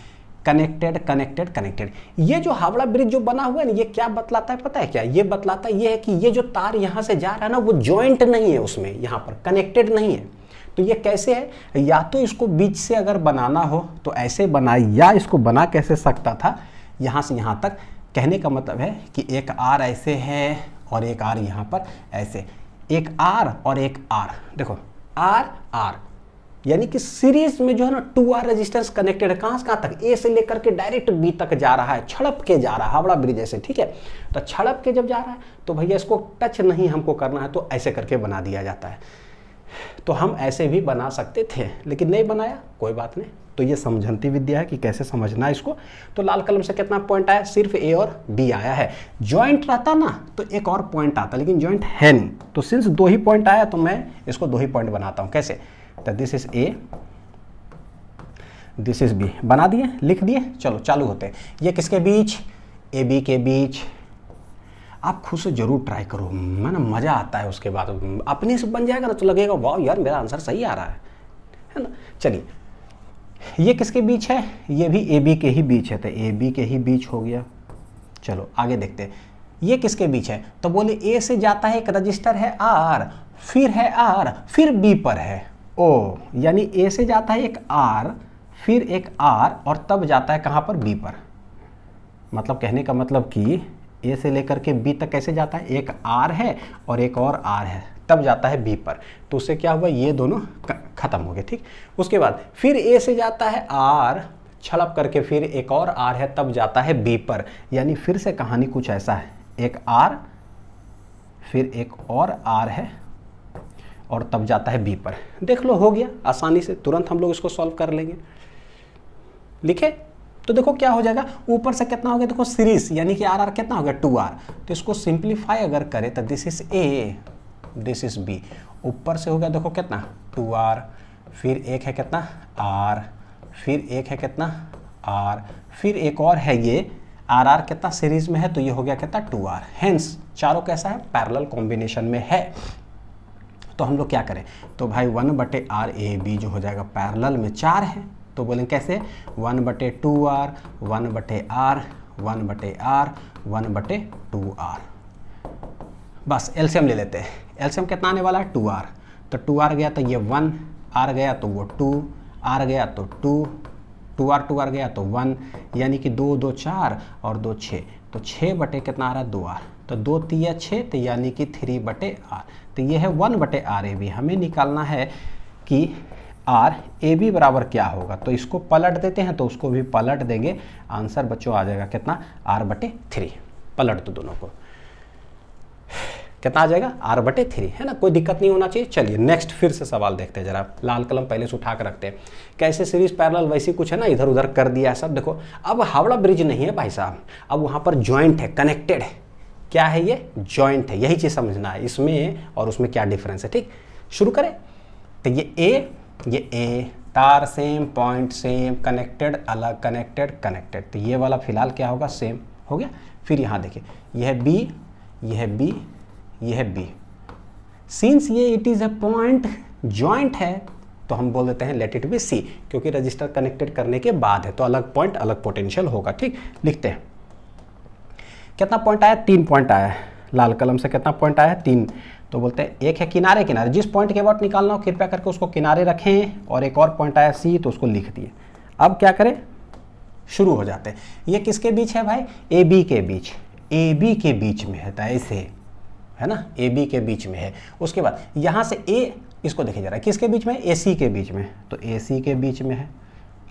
connected connected connected. ये जो हावड़ा ब्रिज जो बना हुआ है ना, ये क्या बतलाता है पता है क्या, ये बतलाता है ये है कि ये जो तार यहाँ से जा रहा है ना वो जॉइंट नहीं है, उसमें यहाँ पर कनेक्टेड नहीं है। तो ये कैसे है, या तो इसको बीच से अगर बनाना हो तो ऐसे बनाए, या इसको बना कैसे सकता था यहाँ से यहाँ तक। कहने का मतलब है कि एक आर ऐसे है और एक आर यहाँ पर ऐसे, एक आर और एक आर, देखो आर आर, यानी कि सीरीज में जो है ना 2R रेजिस्टेंस कनेक्टेड है, कहाँ से कहाँ तक, ए से लेकर के डायरेक्ट बी तक जा रहा है, छड़प के जा रहा है हावड़ा ब्रिज ऐसे, ठीक है। तो छड़प के जब जा रहा है तो भैया इसको टच नहीं हमको करना है, तो ऐसे करके बना दिया जाता है। तो हम ऐसे भी बना सकते थे लेकिन नहीं बनाया, कोई बात नहीं। तो ये समझंती विद्या है कि कैसे समझना है इसको। तो लाल कलम से कितना पॉइंट आया, सिर्फ ए और बी आया है। जॉइंट रहता ना तो एक और पॉइंट आता, लेकिन जॉइंट है नहीं, तो सिंस 2 ही पॉइंट आया तो मैं इसको 2 ही पॉइंट बनाता हूं। कैसे, तो this is A, this is B, बना दिए, लिख दिए, चलो चालू होते हैं। ये किसके बीच, ए बी के बीच। आप खुद से जरूर ट्राई करो, ना मजा आता है, उसके बाद अपने से बन जाएगा ना तो लगेगा वाह यार मेरा आंसर सही आ रहा है ना। चलिए ये किसके बीच है, ये भी ए बी के ही बीच है, तो ए बी के ही बीच हो गया। चलो आगे देखते हैं, ये किसके बीच है, तो बोले ए से जाता है एक रजिस्टर है आर, फिर है आर, फिर बी पर है ओ, यानी ए से जाता है एक आर, फिर एक आर, और तब जाता है कहाँ पर, बी पर। मतलब कहने का मतलब कि ए से लेकर के बी तक कैसे जाता है, एक आर है और एक और आर है, तब जाता है बी पर। तो उससे क्या हुआ, ये दोनों खत्म हो गए, ठीक। उसके बाद फिर ए से जाता है आर, छड़प करके फिर एक और आर है, तब जाता है बी पर। यानी फिर से कहानी कुछ ऐसा है, एक आर फिर एक और आर है और तब जाता है बी पर। देख लो हो गया आसानी से, तुरंत हम लोग इसको सॉल्व कर लेंगे। लिखे तो देखो क्या हो जाएगा, ऊपर से कितना हो गया, देखो सीरीज, यानी कि आर आर कितना हो गया 2R। तो इसको सिंप्लीफाई अगर करें तो this is A, this is B. ऊपर से हो गया देखो कितना 2R, फिर एक है कितना R, फिर एक है कितना आर, फिर एक और है ये आर आर कितना सीरीज में है, तो ये हो गया कितना 2r। हेंस चारों कैसा है, पैरेलल कॉम्बिनेशन में है। तो हम लोग क्या करें, तो भाई 1/r ए बी जो हो जाएगा पैरेलल में 4 है, तो बोलेंगे कैसे 1/2r 1/r 1/r 1/2r। बस एलसीएम ले लेते हैं। एलसीएम कितना आने वाला है 2r, तो 2r गया तो ये 1, r गया तो वो 2, r गया तो 2, 2r गया तो 1, यानी कि 2 2 4 और 2 6, तो 6 बटे कितना आ रहा है 2r, तो 2 3 6, तो यानी कि 3/r। तो ये है 1/r ए बी। हमें निकालना है कि r ए बी बराबर क्या होगा, तो इसको पलट देते हैं, तो उसको भी पलट देंगे, आंसर बच्चों आ जाएगा कितना r/3। पलट दो दोनों को, कितना आ जाएगा r/3, है ना, कोई दिक्कत नहीं होना चाहिए। चलिए नेक्स्ट फिर से सवाल देखते हैं जरा, लाल कलम पहले से उठा कर रखते हैं। कैसे सीरीज पैरेलल वैसी कुछ है ना, इधर उधर कर दिया है सब। देखो अब हावड़ा ब्रिज नहीं है भाई साहब, अब वहाँ पर जॉइंट है, कनेक्टेड है। क्या है ये, जॉइंट है, यही चीज़ समझना है इसमें और उसमें क्या डिफरेंस है। ठीक, शुरू करें। तो ये ए तार सेम, पॉइंट सेम, कनेक्टेड अलग, कनेक्टेड कनेक्टेड, तो ये वाला फिलहाल क्या होगा, सेम हो गया। फिर यहाँ देखिए, यह है बी, यह है बी, यह है बी। सिंस ये it is a point joint है, तो हम बोल देते हैं लेट इट बी सी, क्योंकि रजिस्टर कनेक्टेड करने के बाद है तो अलग पॉइंट अलग पोटेंशियल होगा। ठीक, लिखते हैं। कितना पॉइंट आया, 3 पॉइंट आया है। लाल कलम से कितना पॉइंट आया है, 3। तो बोलते हैं एक है किनारे किनारे, जिस पॉइंट के अबाउट निकालना हो कृपया करके उसको किनारे रखें, और एक और पॉइंट आया सी, तो उसको लिख दिए। अब क्या करें, शुरू हो जाते हैं। ये किसके बीच है भाई, ए बी के बीच, ए बी के बीच में है, तो ऐसे है ना, ए बी के बीच में है। उसके बाद यहाँ से ए, इसको देखिए जरा, किसके बीच में, ए सी के बीच में, तो ए सी के बीच में है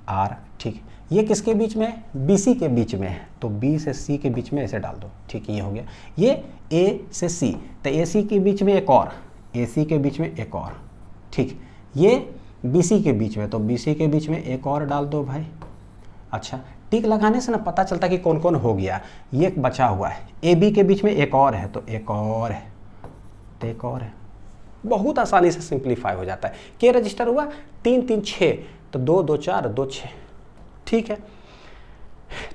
आर। ठीक, ये किसके बीच में है, बी सी के बीच में है, तो बी से सी के बीच में ऐसे डाल दो। ठीक, ये हो गया। ये ए से सी, तो ए सी के बीच में एक और, ए सी के बीच में एक और। ठीक, ये बी सी के बीच में, तो बी सी के बीच में एक और डाल दो भाई। अच्छा, टिक लगाने से ना पता चलता कि कौन कौन हो गया। ये बचा हुआ है, ए बी के बीच में एक और है, तो एक और है, तो एक और है। बहुत आसानी से सिंप्लीफाई हो जाता है। के रजिस्टर हुआ 3 3 6, तो 2 2 4 2 6। ठीक है,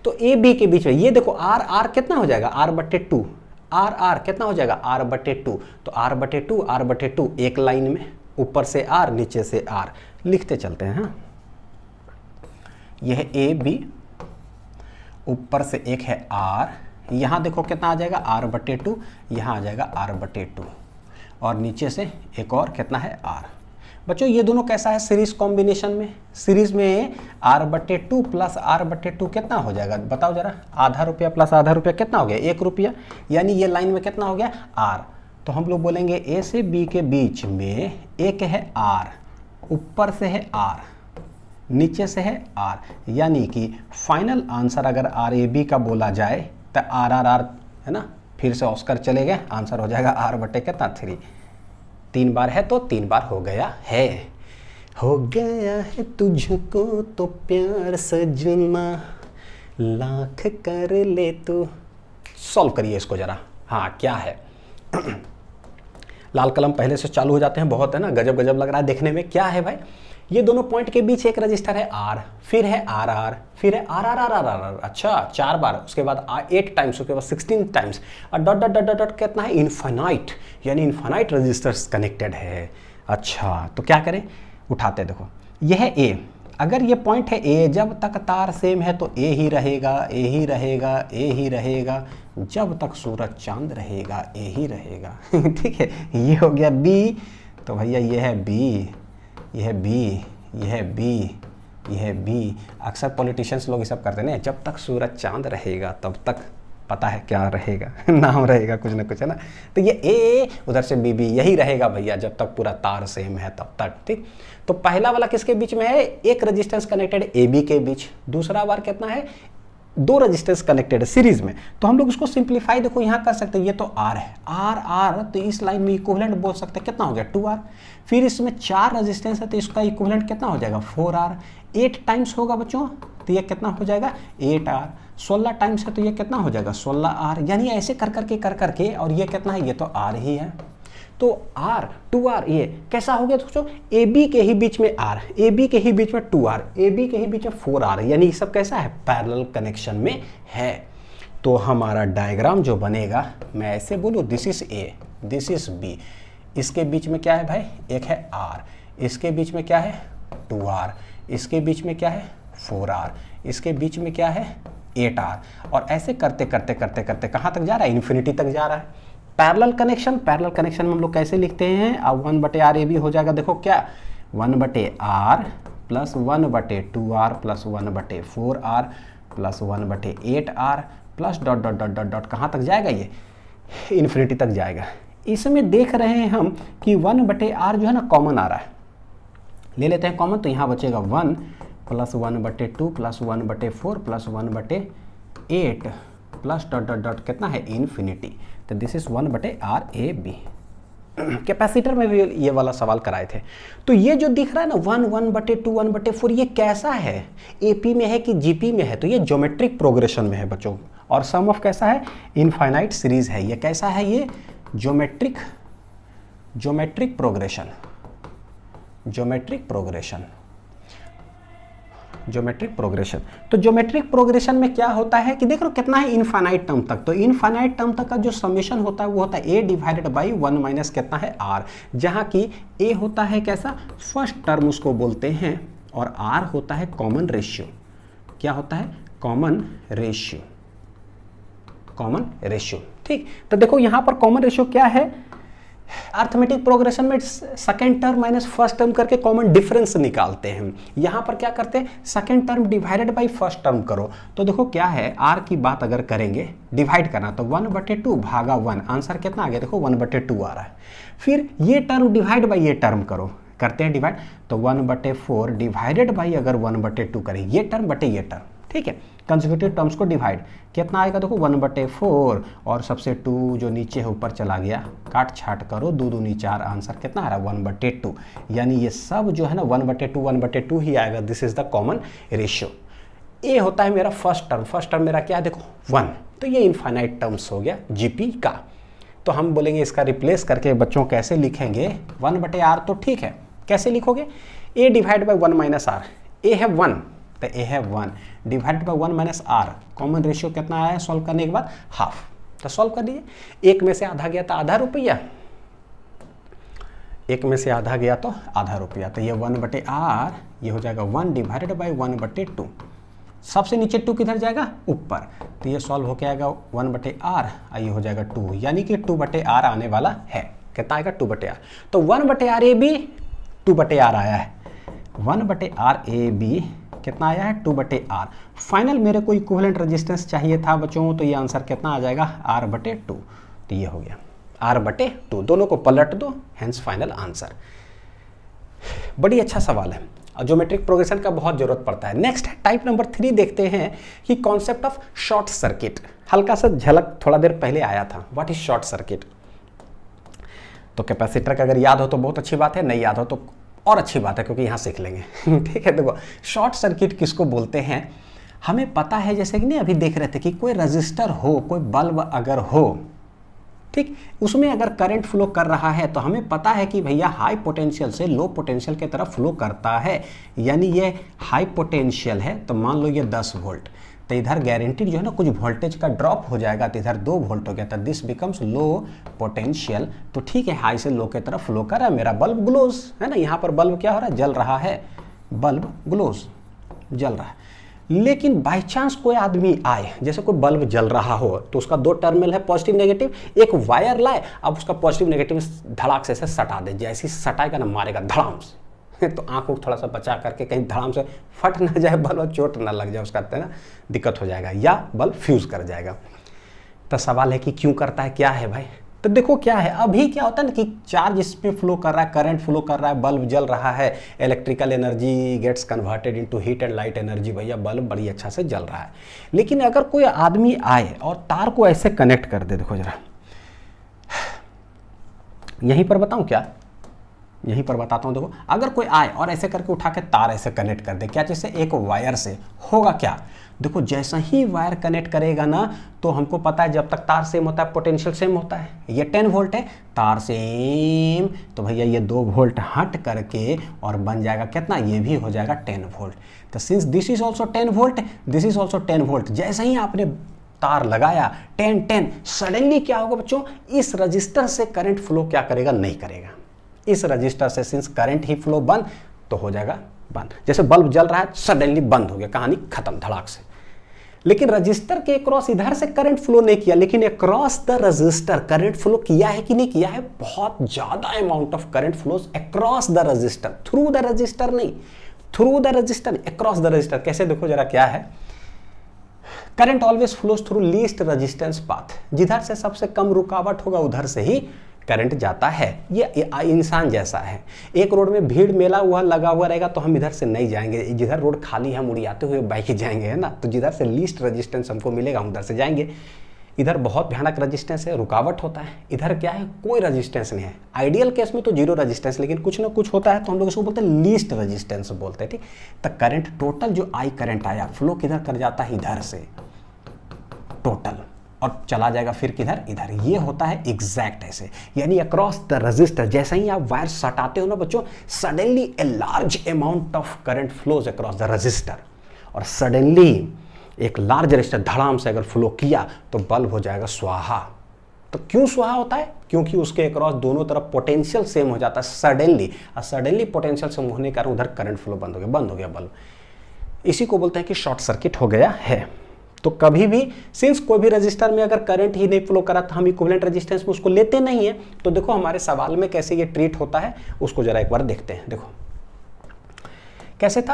तो ए बी के बीच में ये देखो आर आर कितना हो जाएगा, r/2, आर आर कितना हो जाएगा r/2, तो r/2 r/2 एक लाइन में, ऊपर से r नीचे से r, लिखते चलते हैं। हाँ, यह है ए बी, ऊपर से एक है r, यहाँ देखो कितना आ जाएगा r/2, यहाँ आ जाएगा r/2, और नीचे से एक और कितना है r। बच्चों ये दोनों कैसा है, सीरीज कॉम्बिनेशन में। सीरीज में r/2 प्लस r/2 कितना हो जाएगा, बताओ जरा। आधा रुपया प्लस आधा रुपया कितना हो गया, 1 रुपया, यानी ये लाइन में कितना हो गया r। तो हम लोग बोलेंगे ए से बी के बीच में एक है r, ऊपर से है r, नीचे से है r, यानी कि फाइनल आंसर अगर आर ए बी का बोला जाए तो r है ना, फिर से ऑस्कर चले गए, आंसर हो जाएगा r/3। 3 बार है तो 3 बार हो गया है। हो गया है तुझको तो प्यार सजना, लाख कर ले तू। सॉल्व करिए इसको जरा। हाँ, क्या है लाल कलम पहले से चालू हो जाते हैं, बहुत है ना, गजब गजब लग रहा है देखने में। क्या है भाई, ये दोनों पॉइंट के बीच एक रजिस्टर है R, फिर है RR, फिर है RR। अच्छा, 4 बार, उसके बाद 8 टाइम्स, उसके बाद 16 टाइम्स, और डॉट डॉट डॉट डॉट कितना है, इनफाइनाइट, यानी इनफाइनाइट रजिस्टर्स कनेक्टेड है। अच्छा, तो क्या करें, उठाते देखो, यह है A। अगर ये पॉइंट है A, जब तक तार सेम है तो A ही रहेगा, A ही रहेगा, A ही रहेगा, जब तक सूरज चांद रहेगा A ही रहेगा। ठीक है, ये हो गया B। तो भैया ये है B, यह है बी, यह है बी, यह है बी। अक्सर पॉलिटिशियंस लोग ये सब करते हैं, जब तक सूरज चांद रहेगा तब तक पता है क्या रहेगा, नाम रहेगा कुछ ना कुछ, है ना। तो ये ए, उधर से बी बी, यही रहेगा भैया जब तक पूरा तार सेम है तब तक। ठीक, तो पहला वाला किसके बीच में है, एक रजिस्टेंस कनेक्टेड ए बी के बीच, दूसरा बार कितना है, 2 रजिस्टेंस कनेक्टेड है सीरीज में। तो हम लोग उसको सिंप्लीफाई देखो यहाँ कर सकते हैं, ये तो R है, R, तो इस लाइन में इक्विवेलेंट बोल सकते हैं, कितना हो गया 2R। फिर इसमें 4 रजिस्टेंस है तो इसका इक्विवेलेंट कितना हो जाएगा 4R। 8 टाइम्स होगा बच्चों, तो ये कितना हो जाएगा 8R। 16 टाइम्स है तो ये कितना हो जाएगा 16R, यानी ऐसे कर करके और ये कितना है, ये तो R ही है। तो R 2R ये कैसा हो गया दोस्तों, AB के ही बीच में R, AB के ही बीच में 2R, AB के ही बीच में 4R, यानी ये सब कैसा है, पैरेलल कनेक्शन में है। तो हमारा डायग्राम जो बनेगा, मैं ऐसे बोलूँ, this is A, this is B, इसके बीच में क्या है भाई, एक है R, इसके बीच में क्या है 2R, इसके बीच में क्या है 4R, इसके बीच में क्या है 8R, और ऐसे करते करते करते करते कहाँ तक जा रहा है, इन्फिनिटी तक जा रहा है। पैरेलल कनेक्शन, पैरेलल कनेक्शन में हम लोग कैसे लिखते हैं, अब 1/r ये भी हो जाएगा, देखो क्या 1/r plus 1/2r plus 1/4r plus 1/8r plus dot dot dot dot dot कहाँ तक जाएगा, ये इन्फिनिटी तक जाएगा। इसमें देख रहे हैं हम कि 1/r जो है ना कॉमन आ रहा है, ले लेते हैं कॉमन, तो यहाँ बचेगा 1 plus 1/2 plus 1/4 plus 1/8 plus dot dot dot कितना है इन्फिनिटी। तो this is 1/r a b। Capacitor में भी ये वाला सवाल कराए थे। तो ये जो दिख रहा है ना 1 1/2 1/4 ये कैसा है, AP में है कि GP में है, तो ये ज्योमेट्रिक प्रोग्रेशन में है बच्चों। और सम ऑफ कैसा है, इनफाइनाइट सीरीज है। ये कैसा है, ये ज्योमेट्रिक प्रोग्रेशन, ज्योमेट्रिक प्रोग्रेशन। तो ज्योमेट्रिक प्रोग्रेशन में क्या होता है कि देख लो कितना है इनफाइनाइट टर्म तक, तो इनफाइनाइट टर्म तक का जो समेशन होता है वो होता है a डिवाइडेड बाई 1 माइनस कितना है r, जहां कि a होता है कैसा फर्स्ट टर्म उसको बोलते हैं, और r होता है कॉमन रेशियो। क्या होता है, कॉमन रेशियो। ठीक, तो देखो यहां पर कॉमन रेशियो क्या है, अर्थमेटिक प्रोग्रेशन में second term minus first term करके कॉमन डिफरेंस निकालते हैं। यहाँ पर क्या करते हैं, second term divided by first term करो। तो देखो क्या है, r की बात अगर करेंगे डिवाइड करना तो 1/2 भागा 1, आंसर कितना आ गया, देखो 1/2 आ रहा है। फिर ये टर्म डिवाइड बाई ये टर्म करो, करते हैं डिवाइड, तो 1/4 डिवाइडेड बाई अगर 1/2 करें, ये टर्म बटे ये टर्म, ठीक है, कंसेक्यूटिव टर्म्स को डिवाइड, कितना आएगा देखो 1/4, और सबसे 2 जो नीचे है ऊपर चला गया, काट छाट करो, 2 दूनी 4, आंसर कितना आ रहा है 1/2। यानी ये सब जो है ना 1/2 ही आएगा। This is the common ratio. A होता है मेरा फर्स्ट टर्म मेरा क्या है देखो 1, तो ये इनफाइनाइट टर्म्स हो गया GP का। तो हम बोलेंगे इसका रिप्लेस करके बच्चों कैसे लिखेंगे, 1/r तो ठीक है, कैसे लिखोगे, a divide by 1 minus r, a है 1 तो a है 1 divide by 1 minus r, common ratio कितना आया है सॉल्व करने के बाद हाफ। तो सॉल्व कर दीजिए, 1 में से आधा गया तो आधा रुपया, 1 में से आधा गया तो आधा रुपया, तो ये 1/r ये हो जाएगा 1 डिवाइडेड बाई 1/2, सबसे नीचे 2 किधर जाएगा ऊपर, तो ये सॉल्व होकर आएगा 1/r, ये हो जाएगा 2, यानी कि 2/r आने वाला है। कितना आएगा 2/r, तो 1/r a b 2/r आया है, 1/r a b कितना आया है 2/r। फाइनल मेरे को इक्विवेलेंट रेजिस्टेंस चाहिए था बच्चों, तो ये आंसर कितना आ जाएगा r/2, तो ये हो गया r/2, दोनों को पलट दो, हेंस फाइनल आंसर। बड़ी अच्छा सवाल है, ज्योमेट्रिक प्रोग्रेशन का बहुत जरूरत पड़ता है। नेक्स्ट है टाइप नंबर 3, देखते हैं कि कॉन्सेप्ट ऑफ शॉर्ट सर्किट, हल्का सा झलक थोड़ा देर पहले आया था, व्हाट इज शॉर्ट सर्किट। तो कैपेसिटर का अगर याद हो तो बहुत अच्छी बात है, नहीं याद हो तो और अच्छी बात है, क्योंकि यहाँ सीख लेंगे। ठीक है, देखो शॉर्ट सर्किट किसको बोलते हैं, हमें पता है, जैसे कि नहीं अभी देख रहे थे कि कोई रजिस्टर हो, कोई बल्ब अगर हो, ठीक, उसमें अगर करंट फ्लो कर रहा है तो हमें पता है कि भैया हाई पोटेंशियल से लो पोटेंशियल की तरफ फ्लो करता है, यानी ये हाई पोटेंशियल है, तो मान लो ये 10 वोल्ट, तो इधर गारंटीड जो है ना कुछ वोल्टेज का ड्रॉप हो जाएगा, तो इधर 2 वोल्ट हो गया, तो दिस बिकम्स लो पोटेंशियल। तो ठीक है, हाई से लो की तरफ फ्लो कर रहा है, मेरा बल्ब ग्लोज है ना, यहाँ पर बल्ब क्या हो रहा है, जल रहा है, बल्ब ग्लोज जल रहा है। लेकिन बाई चांस कोई आदमी आए, जैसे कोई बल्ब जल रहा हो, तो उसका 2 टर्मिनल है पॉजिटिव नेगेटिव, एक वायर लाए, अब उसका पॉजिटिव नेगेटिव धड़ाक से सटा दे, जैसे सटाएगा ना मारेगा धड़ाम से, तो आंखों को थोड़ा सा बचा करके कहीं धड़ाम से फट ना जाए बल्ब, चोट ना लग जाए, उसका ना दिक्कत हो जाएगा, या बल्ब फ्यूज कर जाएगा। तो सवाल है कि क्यों करता है, क्या है भाई, तो देखो क्या है, अभी क्या होता है ना कि चार्ज इस पे फ्लो कर रहा है, करंट फ्लो कर रहा है, बल्ब जल रहा है, electrical energy gets converted into heat and light energy, भैया बल्ब बड़ी अच्छा से जल रहा है। लेकिन अगर कोई आदमी आए और तार को ऐसे कनेक्ट कर दे, देखो जरा यहीं पर बताऊं क्या, यहीं पर बताता हूँ। देखो अगर कोई आए और ऐसे करके उठा के तार ऐसे कनेक्ट कर दे, क्या जैसे एक वायर से, होगा क्या, देखो जैसा ही वायर कनेक्ट करेगा ना, तो हमको पता है जब तक तार सेम होता है पोटेंशियल सेम होता है। ये 10 वोल्ट है, तार सेम, तो भैया ये 2 वोल्ट हट करके और बन जाएगा कितना, ये भी हो जाएगा 10 वोल्ट। तो since this is also 10 volt, this is also 10 volt, जैसे ही आपने तार लगाया 10 सडनली क्या होगा बच्चों, इस रजिस्टर से करंट फ्लो क्या करेगा, नहीं करेगा। इस रजिस्टर से सिंस करंट ही फ्लो बंद, तो हो जाएगा बंद। जैसे बल्ब जल रहा है सडनली बंद हो गया, कहानी खत्म धड़ाक से। लेकिन रजिस्टर के अक्रॉस इधर से करंट फ्लो नहीं किया, लेकिन across the resistor current flow किया है कि नहीं किया है, बहुत ज्यादा amount of current flows across the resistor, through the resistor नहीं, through the resistor, across the resistor. कैसे, देखो जरा क्या है, current always flows through least resistance path, जिधर से सबसे कम रुकावट होगा उधर से ही करंट जाता है। ये इंसान जैसा है, एक रोड में भीड़ मेला हुआ लगा हुआ रहेगा तो हम इधर से नहीं जाएंगे, जिधर रोड खाली है मुड़ियाते हुए बाइक ही जाएंगे, है ना। तो जिधर से लीस्ट रेजिस्टेंस हमको मिलेगा हम उधर से जाएंगे। इधर बहुत भयानक रेजिस्टेंस है, रुकावट होता है, इधर क्या है, कोई रेजिस्टेंस नहीं है। आइडियल केस में तो जीरो रेजिस्टेंस, लेकिन कुछ ना कुछ होता है तो हम लोग इसको बोलते हैं लीस्ट रेजिस्टेंस बोलते हैं, ठीक। तो करंट टोटल जो आई करंट आया, फ्लो किधर कर जाता है, इधर से टोटल, और चला जाएगा फिर किधर, इधर। ये होता है एग्जैक्ट ऐसे, यानी अक्रॉस द रजिस्टर, जैसे ही आप वायर सटाते हो ना बच्चों, suddenly a large amount of current flows across the register, और सडनली एक लार्ज रजिस्टर धड़ाम से अगर फ्लो किया तो बल्ब हो जाएगा स्वाहा। तो क्यों स्वाहा होता है, क्योंकि उसके अक्रॉस दोनों तरफ पोटेंशियल सेम हो जाता है सडनली, और सडनली पोटेंशियल सेम होने के कारण उधर करंट फ्लो बंद हो गया बल्ब। इसी को बोलते हैं कि शॉर्ट सर्किट हो गया है। तो कभी भी सिंस कोई भी रजिस्टर में अगर करंट ही नहीं फ्लो करा तो हम इक्विवेलेंट रेजिस्टेंस में उसको लेते नहीं है। तो देखो हमारे सवाल में कैसे ये ट्रीट होता है, उसको जरा एक बार देखते हैं। देखो कैसे था,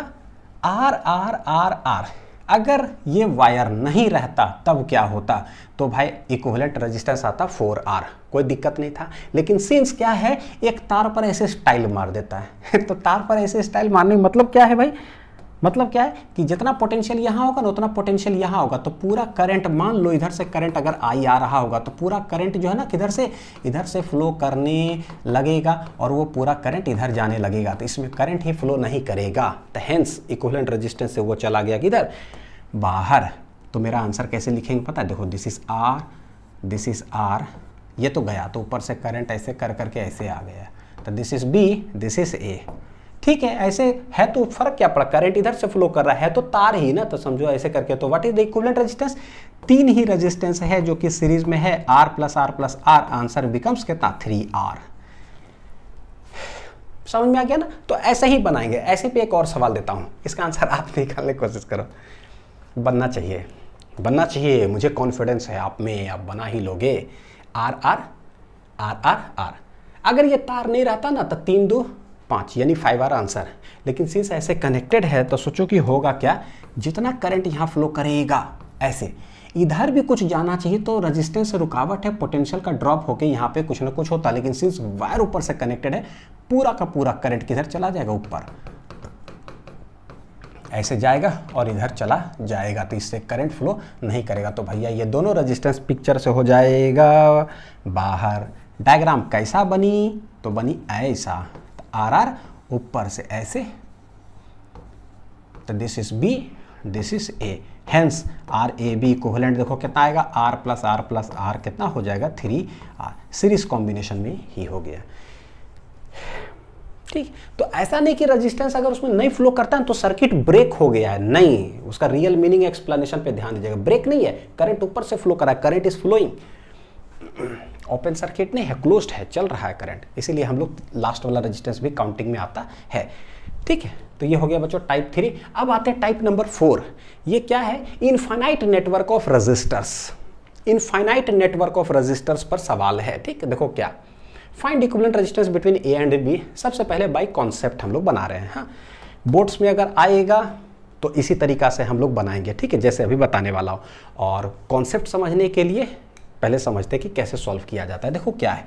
आर आर आर आर, अगर ये वायर नहीं रहता तब क्या होता, तो भाई इक्विवेलेंट रेजिस्टेंस आता 4R, कोई दिक्कत नहीं था। लेकिन सिंस क्या है, एक तार पर ऐसे स्टाइल मार देता है तो तार पर ऐसे स्टाइल मारने का मतलब क्या है भाई, मतलब क्या है कि जितना पोटेंशियल यहाँ होगा ना उतना पोटेंशियल यहाँ होगा, तो पूरा करंट, मान लो इधर से करंट अगर आई आ रहा होगा तो पूरा करंट जो है ना किधर से, इधर से फ्लो करने लगेगा, और वो पूरा करंट इधर जाने लगेगा, तो इसमें करंट ही फ्लो नहीं करेगा। तो हेंस इक्विवेलेंट रेजिस्टेंस से वो चला गया किधर, बाहर। तो मेरा आंसर कैसे लिखेंगे पता है, देखो this is R, this is R, ये तो गया, तो ऊपर से करंट ऐसे कर करके ऐसे आ गया, तो this is B, this is A, ठीक है। ऐसे है तो फर्क क्या पड़ा, करंट इधर से फ्लो कर रहा है तो तार ही ना, तो समझो ऐसे करके। तो what is the equivalent resistance, 3 he resistance है जो कि सीरीज में है, R plus R plus R, answer becomes कितना, 3R। समझ में आ गया ना। तो ऐसे ही बनाएंगे। ऐसे पे एक और सवाल देता हूं, इसका आंसर आप निकालने की कोशिश करो, बनना चाहिए, बनना चाहिए, मुझे कॉन्फिडेंस है आप में, आप बना ही लोगे। R R R R R, अगर ये तार नहीं रहता ना तो 3 2 5 यानी 5R आंसर। लेकिन सिंस ऐसे कनेक्टेड है तो सोचो कि होगा क्या, जितना करंट यहाँ फ्लो करेगा ऐसे इधर भी कुछ जाना चाहिए, तो रेजिस्टेंस से रुकावट है, पोटेंशियल का ड्रॉप होके यहाँ पे कुछ ना कुछ होता। लेकिन सिंस वायर ऊपर से कनेक्टेड है, पूरा का पूरा करंट किधर चला जाएगा, ऊपर ऐसे जाएगा और इधर चला जाएगा, तो इससे करंट फ्लो नहीं करेगा। तो भैया ये दोनों रेजिस्टेंस पिक्चर से हो जाएगा बाहर। डायग्राम कैसा बनी, तो बनी ऐसा, आर आर ऊपर से ऐसे, तो this is B, this is A, hence R A B equivalent देखो कितना आएगा, आर प्लस आर कितना हो जाएगा, 3R। सीरीज कॉम्बिनेशन में ही हो गया, ठीक। तो ऐसा नहीं कि रेजिस्टेंस अगर उसमें नहीं फ्लो करता है तो सर्किट ब्रेक हो गया है, नहीं, उसका रियल मीनिंग एक्सप्लेनेशन पे ध्यान दीजिएगा। ब्रेक नहीं है, करंट ऊपर से फ्लो कर रहा है, current is flowing, open circuit नहीं है, क्लोज्ड है, चल रहा है करंट, इसीलिए हम लोग लास्ट वाला रेजिस्टेंस भी काउंटिंग में आता है, ठीक है। तो ये हो गया बच्चों टाइप 3। अब आते हैं टाइप नंबर 4। ये क्या है, infinite network of resistors. Infinite network of resistors पर सवाल है, ठीक है। देखो क्या, find equivalent resistance between A and B. सबसे पहले बाई कॉन्सेप्ट हम लोग बना रहे हैं, हाँ। बोर्ड्स में अगर आएगा तो इसी तरीका से हम लोग बनाएंगे, ठीक है, जैसे अभी बताने वाला हूँ। और कॉन्सेप्ट समझने के लिए पहले समझते हैं कि कैसे सॉल्व किया जाता है। देखो क्या है,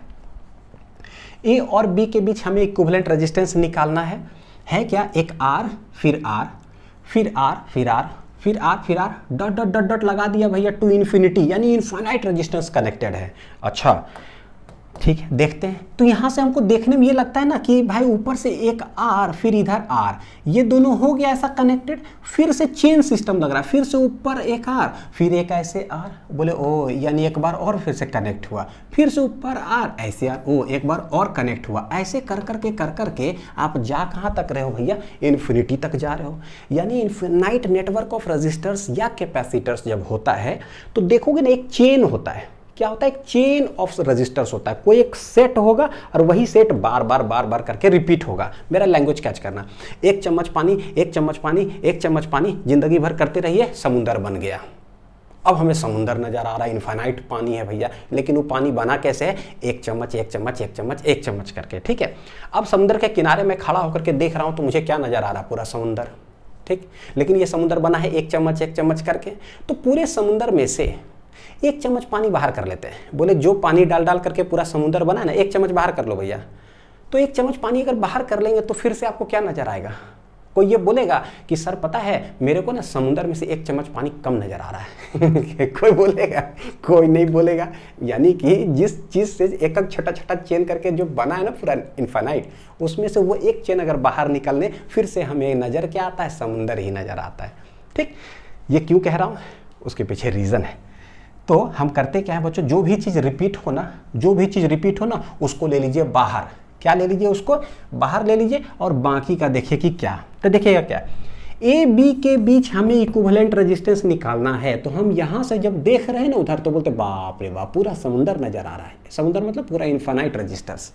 ए और बी के बीच हमें इक्विवेलेंट रेजिस्टेंस निकालना है क्या, एक R फिर R फिर R फिर R फिर R फिर R, dot dot dot dot लगा दिया भैया, टू इन्फिनिटी, यानी इनफाइनाइट रेजिस्टेंस कनेक्टेड है। अच्छा, ठीक है, देखते हैं। तो यहाँ से हमको देखने में ये लगता है ना कि भाई ऊपर से एक आर फिर इधर आर, ये दोनों हो गया ऐसा कनेक्टेड, फिर से चेन सिस्टम लग रहा है, फिर से ऊपर एक आर फिर एक ऐसे आर, बोले ओ यानी एक बार और फिर से कनेक्ट हुआ, फिर से ऊपर आर ऐसे आर, ओ एक बार और कनेक्ट हुआ, ऐसे कर करके आप जा कहाँ तक रहे हो भैया, इन्फिनिटी तक जा रहे हो। यानी इन्फिनाइट नेटवर्क ऑफ रजिस्टर्स या कैपेसिटर्स जब होता है तो देखोगे ना एक चेन होता है, क्या होता है, एक चेन ऑफ रजिस्टर्स होता है, कोई एक सेट होगा और वही सेट बार बार करके रिपीट होगा। मेरा लैंग्वेज कैच करना, एक चम्मच पानी, एक चम्मच पानी, एक चम्मच पानी, जिंदगी भर करते रहिए, समुंदर बन गया। अब हमें समुंदर नजर आ रहा है, इनफाइनाइट पानी है भैया, लेकिन वो पानी बना कैसे है, एक चम्मच एक चम्मच एक चम्मच एक चम्मच करके। ठीक है, अब समुंदर के किनारे में खड़ा होकर के देख रहा हूं तो मुझे क्या नजर आ रहा है, पूरा समुंदर। ठीक, लेकिन ये समुंदर बना है एक चम्मच करके, तो पूरे समुंदर में से एक चम्मच पानी बाहर कर लेते हैं। बोले जो पानी डाल करके पूरा समुंदर बना है ना, एक चम्मच बाहर कर लो भैया। तो एक चम्मच पानी अगर बाहर कर लेंगे तो फिर से आपको क्या नजर आएगा, कोई ये बोलेगा कि सर पता है मेरे को ना समुंदर में से एक चम्मच पानी कम नजर आ रहा है कोई बोलेगा, कोई नहीं बोलेगा। यानी कि जिस चीज से एक एक छोटा चेन करके जो बना है ना पूरा इनफाइनाइट, उसमें से वो एक चेन अगर बाहर निकलने, फिर से हमें नजर क्या आता है, समुंदर ही नजर आता है। ठीक, ये क्यों कह रहा हूँ, उसके पीछे रीजन है। तो हम करते क्या है बच्चों, जो भी चीज़ रिपीट हो ना उसको ले लीजिए बाहर। क्या ले लीजिए, उसको बाहर ले लीजिए और बाकी का देखिए कि क्या। तो देखिएगा क्या, ए बी के बीच हमें इक्विवेलेंट रेजिस्टेंस निकालना है। तो हम यहाँ से जब देख रहे हैं ना उधर, तो बोलते बाप रे बाप पूरा समुंदर नजर आ रहा है। समुंदर मतलब पूरा इनफाइनाइट रेजिस्टेंस।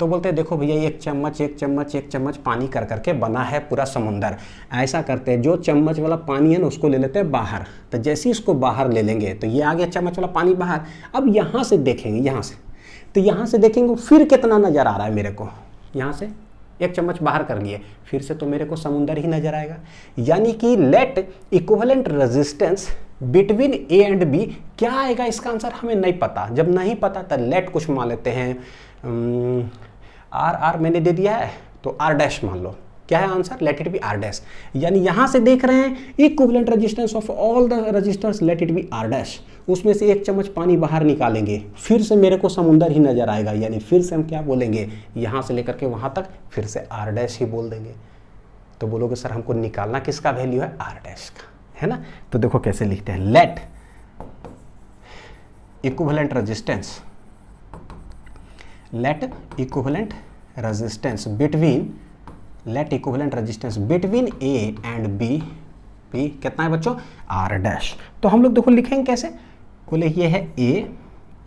तो बोलते हैं देखो भैया एक चम्मच पानी कर करके बना है पूरा समुंदर। ऐसा करते हैं, जो चम्मच वाला पानी है ना उसको ले लेते हैं बाहर। तो जैसे ही इसको बाहर ले लेंगे तो ये आ गया चम्मच वाला पानी बाहर। अब यहाँ से देखेंगे, यहाँ से देखेंगे फिर कितना नज़र आ रहा है मेरे को। यहाँ से एक चम्मच बाहर कर लिए, फिर से तो मेरे को समुंदर ही नजर आएगा। यानी कि let equivalent resistance between A and B, क्या आएगा इसका आंसर हमें नहीं पता। जब नहीं पता तो लेट कुछ मान लेते हैं, आर मैंने दे दिया है तो आर डैश मान लो। क्या है answer, let it be R dash. यानी यहां से देख रहे हैं equivalent resistance of all the resistors, let it be R dash. उसमें से एक चम्मच पानी बाहर निकालेंगे, फिर से मेरे को समुंदर ही नजर आएगा। यानी फिर से हम क्या बोलेंगे, यहां से लेकर के वहां तक फिर से आर डैश ही बोल देंगे। तो बोलोगे सर हमको निकालना किसका वैल्यू है, आर डैश का, है ना। तो देखो कैसे लिखते हैं, let equivalent resistance, let equivalent resistance between A and B, कितना है बच्चों, आर डैश। तो हम लोग देखो लिखेंगे कैसे, बोले ये है ए,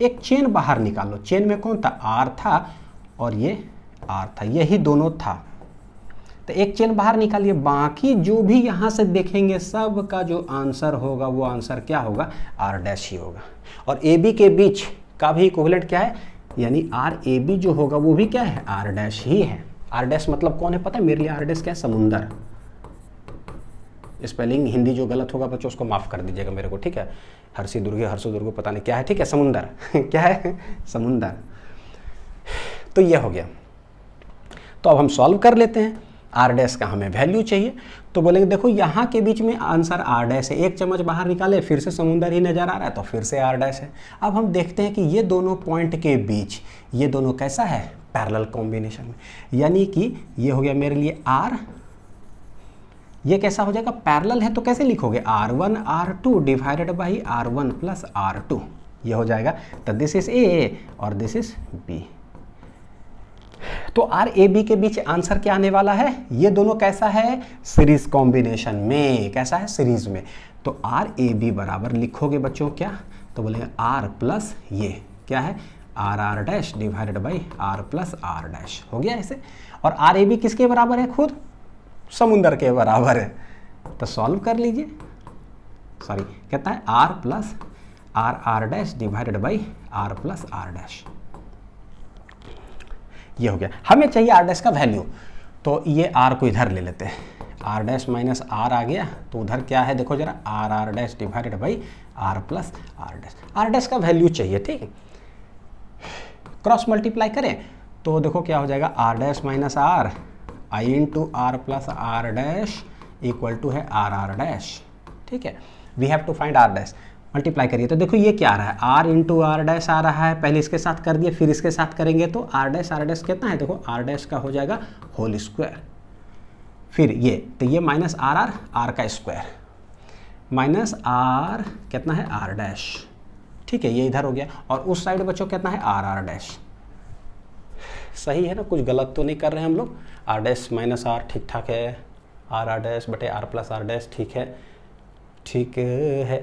एक चेन बाहर निकालो। चेन में कौन था, आर था और ये आर था, यही दोनों था। तो एक चेन बाहर निकालिए, बाकी जो भी यहाँ से देखेंगे सब का जो आंसर होगा वो आंसर क्या होगा, आर डैश ही होगा। और ए बी के बीच का भी इक्विवेलेंट क्या है, यानी आर ए बी जो होगा वो भी क्या है, आर डैश ही है। आर डैश मतलब कौन है पता है मेरे लिए, आर डैश क्या है, समुंदर। स्पेलिंग हिंदी जो गलत होगा बच्चों उसको माफ कर दीजिएगा मेरे को, ठीक है। हर्षी दुर्गे पता नहीं क्या है, ठीक है, समुंदर क्या है, समुंदर। तो ये हो गया। तो अब हम सॉल्व कर लेते हैं, आर डैश का हमें वैल्यू चाहिए। तो बोलेंगे देखो यहाँ के बीच में आंसर आर डैश है, एक चम्मच बाहर निकाले फिर से समुंदर ही नजर आ रहा है तो फिर से आर डैश है। अब हम देखते हैं कि ये दोनों पॉइंट के बीच ये दोनों कैसा है, पैरेलल कॉम्बिनेशन में। यानी कि ये हो गया मेरे लिए आर, ये कैसा हो जाएगा, पैरेलल है तो कैसे लिखोगे, R1 R2 divided by R1 plus R2, ये हो जाएगा। तो दिस इज ए और दिस इज बी। तो आर ए बी के बीच आंसर क्या आने वाला है, ये दोनों कैसा है, सीरीज कॉम्बिनेशन में, कैसा है, सीरीज में। तो आर ए बी बराबर लिखोगे बच्चों क्या, तो बोलेंगे आर प्लस ये क्या है, R R dash divided by R plus R dash, हो गया ऐसे। और आर ए बी किसके बराबर है, खुद समुंदर के बराबर है। तो सॉल्व कर लीजिए, सॉरी कहता है R plus R R dash divided by R plus R dash, ये हो गया। हमें चाहिए आर डैश का वैल्यू, तो ये आर को इधर ले लेते हैं, आर डैश माइनस आर आ गया, तो उधर क्या है देखो जरा, R R dash divided by R plus R dash. R dash का वैल्यू चाहिए, ठीक है। क्रॉस मल्टीप्लाई करें तो देखो क्या हो जाएगा, R dash minus R I into R plus R dash equal to है आर आर डैश, ठीक है। We have to find R dash. Multiply करिए तो देखो ये क्या आ रहा है, आर इंटू आर डैश आ रहा है, पहले इसके साथ कर दिए फिर इसके साथ करेंगे तो आर डैश कितना है, देखो आर डैश का हो जाएगा होल स्क्वायर, फिर ये तो ये माइनस आर आर आर का स्क्वायर माइनस आर कितना है आर डैश, ठीक है ये इधर हो गया, और उस साइड बच्चों कितना है आर आर डैश, सही है ना, कुछ गलत तो नहीं कर रहे हैं हम लोग, आर डैश माइनस आर ठीक ठाक है, आर आर डैश बटे आर प्लस आर डैश ठीक है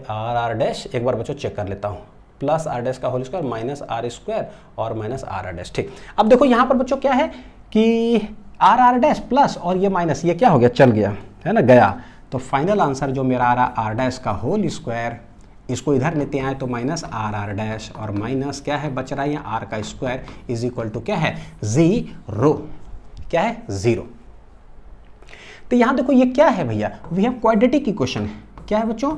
आर आर डैश, एक बार बच्चों चेक कर लेता हूँ, प्लस आर डैश का whole square minus R square और माइनस आर आर डैश, ठीक। अब देखो यहाँ पर बच्चों क्या है कि आर आर डैश प्लस और ये माइनस, ये क्या हो गया, चल गया है ना, गया, तो फाइनल आंसर जो मेरा आ रहा आर डैश का होल स्क्वायर, इसको इधर लेते आए तो माइनस आर आर डैश और माइनस क्या है बच रहा है यहाँ आर का स्क्वायर इज इक्वल टू क्या है 0, क्या है 0। तो यहाँ देखो ये क्या है भैया, वी हैव क्वाड्रेटिक इक्वेशन है, क्या है बच्चों,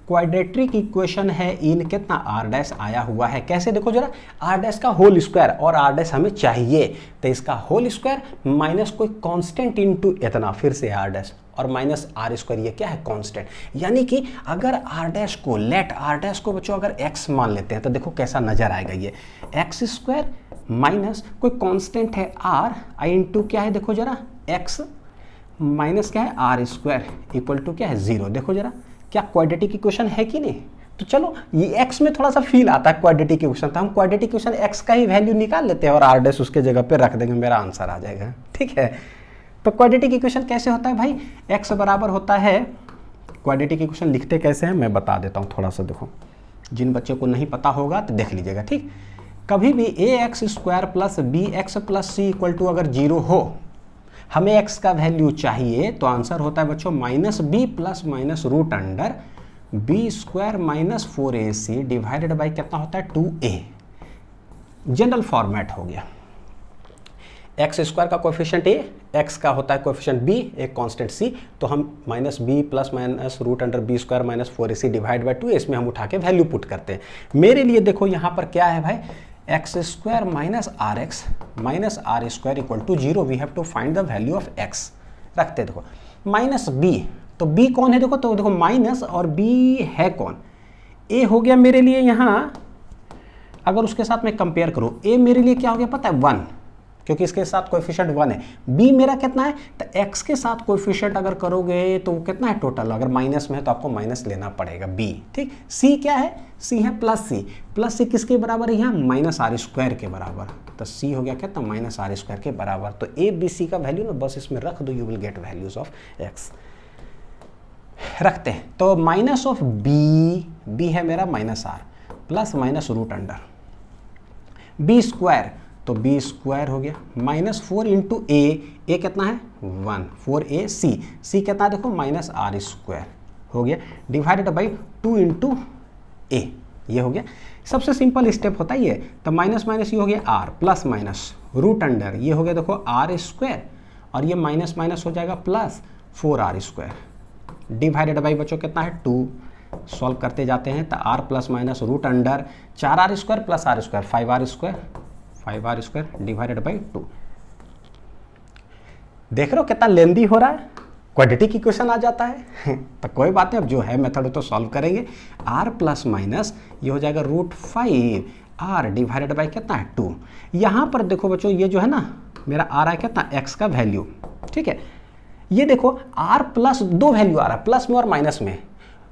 क्वाड्रेटिक इक्वेशन है इन कितना आर डैश आया हुआ है, कैसे देखो जरा, आर डैश का होल स्क्वायर और आर डैश हमें चाहिए, तो इसका होल स्क्वायर माइनस कोई कांस्टेंट इनटू इतना, फिर से आर डैश और माइनस आर स्क्वायर, ये क्या है कांस्टेंट, यानी कि अगर आर डैश को लेट आर डैश को बच्चों अगर एक्स मान लेते हैं तो देखो कैसा नजर आएगा, ये एक्स स्क्वायर माइनस कोई कांस्टेंट है आर आई इंटू क्या है देखो जरा एक्स माइनस क्या है आर स्क्वायर इक्वल टू क्या है 0, देखो जरा क्या क्वाड्रेटिक इक्वेशन है कि नहीं। तो चलो ये x में थोड़ा सा फील आता है क्वाड्रेटिक इक्वेशन, तो हम क्वाड्रेटिक इक्वेशन x का ही वैल्यू निकाल लेते हैं और r डैश उसके जगह पे रख देंगे, मेरा आंसर आ जाएगा, ठीक है। तो क्वाड्रेटिक इक्वेशन कैसे होता है भाई, x बराबर होता है, क्वाड्रेटिक इक्वेशन लिखते कैसे हैं मैं बता देता हूँ थोड़ा सा, देखो जिन बच्चों को नहीं पता होगा तो देख लीजिएगा, ठीक। कभी भी ax square plus B X plus C equal to अगर 0 हो, हमें x का वैल्यू चाहिए, तो आंसर होता है बच्चों minus B plus minus root under B square minus 4ac divided by कितना होता है 2a, जनरल फॉर्मेट हो गया। एक्स स्क्वायर का कोएफिशिएंट a, x का होता है कोएफिशिएंट b, एक कांस्टेंट c, तो हम minus B plus minus root under B square minus 4ac divide by 2, इसमें हम उठा के वैल्यू पुट करते हैं। मेरे लिए देखो यहाँ पर क्या है भाई, X square minus R X minus R square equal to 0, we have to find the value of X, रखते देखो माइनस बी, तो बी कौन है देखो, तो देखो माइनस और बी है कौन, ए हो गया मेरे लिए यहाँ, अगर उसके साथ मैं कंपेयर करूँ ए मेरे लिए क्या हो गया पता है 1, क्योंकि इसके साथ कोएफिशिएंट 1 है, बी मेरा कितना है, तो एक्स के साथ कोएफिशिएंट अगर करोगे तो कितना है टोटल, अगर माइनस में है तो आपको माइनस लेना पड़ेगा बी, ठीक। सी क्या है, सी है प्लस सी किसके बराबर है यहाँ माइनस आर स्क्वायर के बराबर, तो सी हो गया कितना माइनस आर स्क्वायर के बराबर, तो ए बी सी का वैल्यू ना बस इसमें रख दो, you will get values of X, रखते हैं। तो माइनस ऑफ बी है मेरा minus R plus minus root under B square, तो बी स्क्वायर हो गया माइनस 4 इंटू ए कितना है 1, 4a सी कितना है देखो माइनस आर स्क्वायर हो गया डिवाइडेड बाई 2 इंटू ए, ये हो गया। सबसे सिंपल स्टेप होता है ये, तो माइनस माइनस ये हो गया R plus minus root under, ये हो गया देखो आर स्क्वायर और ये माइनस माइनस हो जाएगा plus 4r square divided by बच्चों कितना है 2, सॉल्व करते जाते हैं तो r plus minus root under 4r square plus R square 5r square divided by 2। देख रहे हो कितना लेंदी हो रहा है, क्वाड्रेटिक इक्वेशन आ जाता है तो कोई बात नहीं, अब जो है मेथड तो सॉल्व करेंगे। r प्लस माइनस ये हो जाएगा √5 r डिवाइडेड बाई कितना है 2। यहाँ पर देखो बच्चों ये जो है ना मेरा आ रहा है कितना x का वैल्यू, ठीक है। ये देखो r प्लस 2 वैल्यू आ रहा है प्लस में और माइनस में,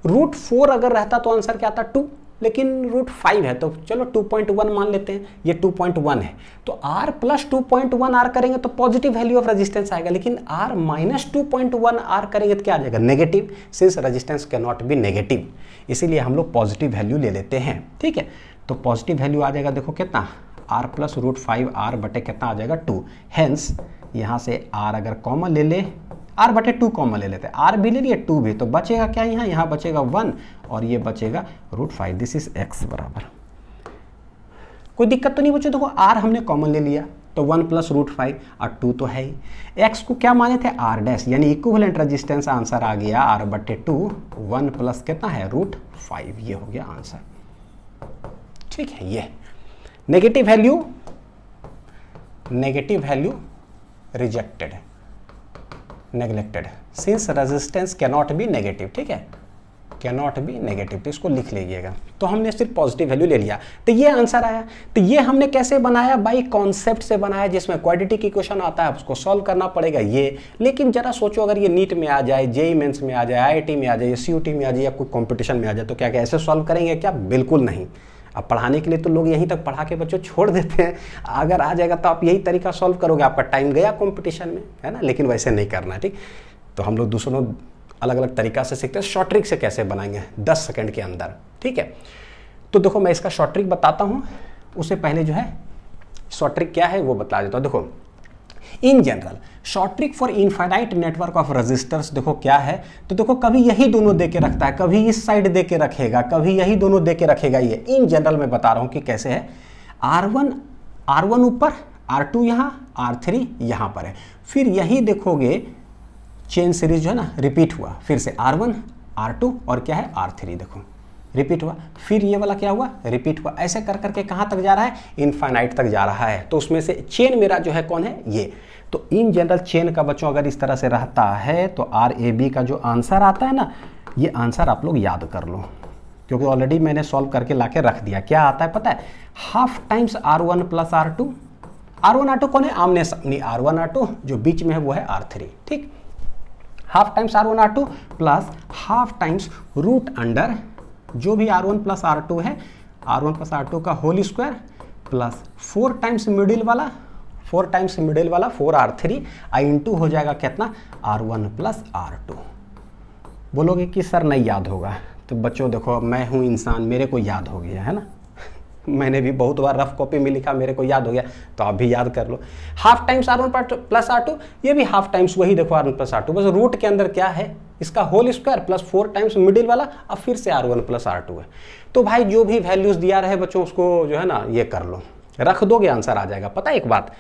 √4 अगर रहता तो आंसर क्या आता 2, लेकिन √5 है तो चलो 2.1 मान लेते हैं, ये 2.1 है तो r प्लस 2.1 r करेंगे तो पॉजिटिव वैल्यू ऑफ रेजिस्टेंस आएगा, लेकिन r माइनस 2.1 r करेंगे तो क्या आ जाएगा negative, since resistance can not be negative, इसीलिए हम लोग पॉजिटिव वैल्यू ले लेते हैं, ठीक है। तो पॉजिटिव वैल्यू आ जाएगा देखो कितना r प्लस √5 r बटे कितना आ जाएगा 2, हेंस यहाँ से r अगर कॉमन ले ले r बटे 2 कॉमन ले लेते हैं, r भी ले लिए 2 भी, तो बचेगा क्या यहाँ बचेगा 1 और ये बचेगा √5, दिस इज x बराबर। कोई दिक्कत तो नहीं बच्चों, देखो r हमने कॉमन ले लिया तो 1 प्लस √5 और 2 तो है ही, x को क्या माने थे r डैश, यानी इक्विवेलेंट रेजिस्टेंस आंसर आ गया r बटे 2 1 प्लस कितना है √5, ये हो गया आंसर, ठीक है। ये negative value rejected neglected since resistance can not be negative, ठीक है, कैन नॉट बी नेगेटिव, तो इसको लिख लीजिएगा। तो हमने सिर्फ पॉजिटिव वैल्यू ले लिया, तो ये आंसर आया। तो ये हमने कैसे बनाया, बाई कॉन्सेप्ट से बनाया, जिसमें क्वाड्रेटिक इक्वेशन आता है उसको सॉल्व करना पड़ेगा ये। लेकिन जरा सोचो, अगर ये नीट में आ जाए, जेईई मेंस में आ जाए, IIT में आ जाए, CUT में आ जाए, या कोई कॉम्पिटिशन में आ जाए, तो क्या क्या ऐसे सॉल्व करेंगे क्या? बिल्कुल नहीं। अब पढ़ाने के लिए तो लोग यहीं तक पढ़ा के बच्चों छोड़ देते हैं, अगर आ जाएगा तो आप यही तरीका सॉल्व करोगे, आपका टाइम गया कॉम्पिटिशन में, है ना। लेकिन वैसे नहीं करना है, ठीक। तो हम लोग दूसरों अलग अलग तरीका से सीखते हैं, शॉर्ट ट्रिक से कैसे बनाएंगे 10 सेकंड के अंदर, ठीक है। तो देखो मैं इसका शॉर्ट ट्रिक बताता हूँ, उससे पहले जो है शॉर्ट ट्रिक क्या है वो बता देता हूँ। देखो in general short trick for infinite network of resistors देखो क्या है, तो देखो कभी यही दोनों दे के रखता है, कभी इस साइड दे के रखेगा, कभी यही दोनों दे के रखेगा। ये इन जनरल मैं बता रहा हूँ कि कैसे है। R1 ऊपर, R2 यहाँ, R3 यहाँ पर है। फिर यही देखोगे चेन सीरीज जो है ना रिपीट हुआ, फिर से R1 R2 और क्या है R3, देखो रिपीट हुआ। फिर ये वाला क्या हुआ, रिपीट हुआ। ऐसे कर करके कहाँ तक जा रहा है, इनफाइनाइट तक जा रहा है। तो उसमें से चेन मेरा जो है कौन है, ये। तो इन जनरल चेन का बच्चों अगर इस तरह से रहता है तो RAB का जो आंसर आता है ना, ये आंसर आप लोग याद कर लो, क्योंकि ऑलरेडी मैंने सॉल्व करके ला के रख दिया। क्या आता है पता है, half times R1 plus R2। R1 R2 कौन है, आमने सामने। R1 R2 जो बीच में है वो है R3, ठीक। Half times R1 R2 plus half times root under जो भी R1 प्लस R2 है, R1 प्लस R2 का whole square plus 4 times middle वाला 4R3 इंटू हो जाएगा कितना, R1 प्लस R2। बोलोगे कि सर नहीं याद होगा, तो बच्चों देखो मैं हूँ इंसान, मेरे को याद हो गया है ना। मैंने भी बहुत बार रफ कॉपी में लिखा, मेरे को याद हो गया, तो आप भी याद कर लो। Half times R1 plus R2, ये भी हाफ टाइम्स वही देखो R1 plus R2, bus route के अंदर क्या है, इसका whole square plus 4 times middle वाला, अब फिर से R1 प्लस R2 है। तो भाई जो भी वैल्यूज दिया रहे बच्चों उसको जो है ना ये कर लो, रख दोगे आंसर आ जाएगा। पता है एक बात,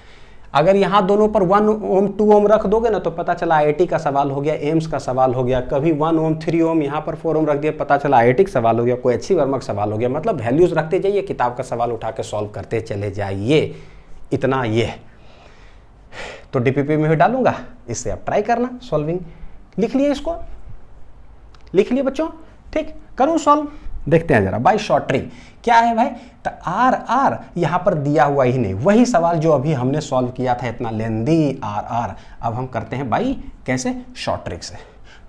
अगर यहाँ दोनों पर 1 ओम 2 ओम रख दोगे ना, तो पता चला IIT का सवाल हो गया, एम्स का सवाल हो गया। कभी 1 ओम 3 ओम यहाँ पर 4 ओम रख दिया, पता चला IIT का सवाल हो गया, कोई HC वर्मा का सवाल हो गया। मतलब वैल्यूज रखते जाइए, किताब का सवाल उठा के सॉल्व करते चले जाइए। इतना ये तो DPP में भी डालूंगा, इससे आप ट्राई करना सॉल्विंग। लिख लिए, इसको लिख लिए बच्चों, ठीक। करूँ सॉल्व, देखते हैं जरा बाय शॉर्ट ट्रिक क्या है भाई। तो R यहाँ पर दिया हुआ ही नहीं, वही सवाल जो अभी हमने सॉल्व किया था, इतना लेंदी R। अब हम करते हैं बाई कैसे, शॉर्ट ट्रिक से।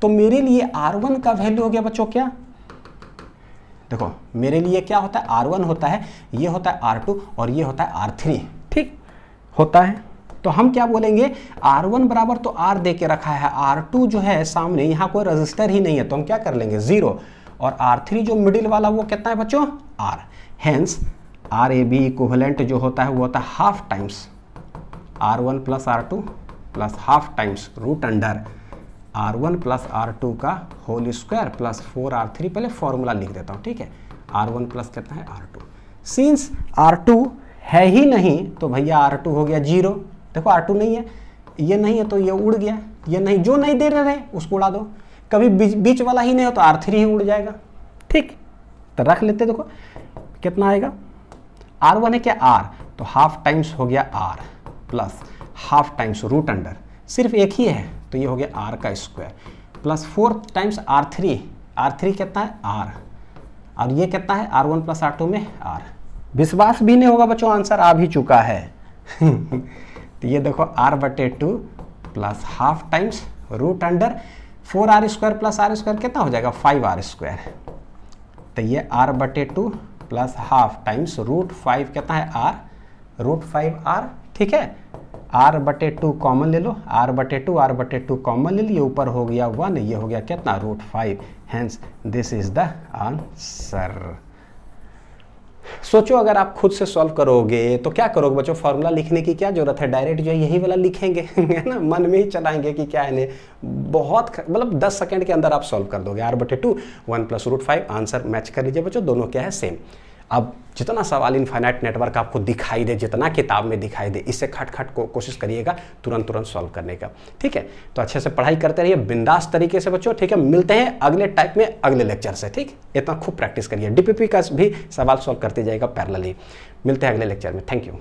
तो मेरे लिए R1 का वैल्यू हो गया बच्चों क्या, देखो मेरे लिए क्या होता है, R1 होता है, ये होता है R2 और ये होता है R3, ठीक होता है। तो हम क्या बोलेंगे, R1 बराबर तो R दे के रखा है, R2 जो है सामने, यहाँ कोई रजिस्टर ही नहीं है, तो हम क्या कर लेंगे 0, और R3 जो मिडिल वाला वो कितना है बच्चों, R। हेंस RAB इक्विवेलेंट जो होता है वो होता है half times R1 plus R2 plus half times root under R1 plus R2 का होल स्क्वायर प्लस 4R3। पहले फॉर्मूला लिख देता हूँ, ठीक है। R1 प्लस कितना है R2। सिंस R2 है ही नहीं तो भैया R2 हो गया 0। देखो R2 नहीं है, ये नहीं है तो ये उड़ गया, ये नहीं, जो नहीं दे रहे उसको उड़ा दो। कभी बीच वाला ही नहीं हो तो R3 ही उड़ जाएगा, ठीक। तो रख लेते, देखो कितना आएगा, R1 है क्या R, तो हाफ टाइम्स हो गया R plus half times root under, सिर्फ एक ही है तो ये हो गया R का स्क्वायर प्लस 4 टाइम्स R3 कितना है R, और ये कितना है R1 प्लस R2 में R। विश्वास भी नहीं होगा बच्चों, आंसर आ भी चुका है। तो ये देखो R/2 plus half times root under 4R square plus R square कितना हो जाएगा 5R स्क्वायर। तो ये R/2 plus half times root 5 कितना है R, रूट 5R, ठीक है। R/2 कॉमन ले लो, R/2 कॉमन ले लिए, ऊपर हो गया 1, ये हो गया कितना root 5। Hence this is the answer. सोचो अगर आप खुद से सॉल्व करोगे तो क्या करोगे बच्चों, फॉर्मूला लिखने की क्या जरूरत है, डायरेक्ट जो है यही वाला लिखेंगे, है ना, मन में ही चलाएंगे कि क्या है। बहुत मतलब 10 सेकंड के अंदर आप सॉल्व कर दोगे। R/2 1 plus root 5, answer match कर लीजिए बच्चों, दोनों क्या है सेम। अब जितना सवाल इनफाइनाइट नेटवर्क आपको दिखाई दे, जितना किताब में दिखाई दे, इससे खट को कोशिश करिएगा तुरंत सॉल्व करने का, ठीक है। तो अच्छे से पढ़ाई करते रहिए बिंदास तरीके से बच्चों, ठीक है। मिलते हैं अगले टाइप में अगले लेक्चर से, ठीक। इतना खूब प्रैक्टिस करिए, DPP का भी सवाल सॉल्व करते जाएगा पैरेलली। मिलते हैं अगले लेक्चर में, थैंक यू।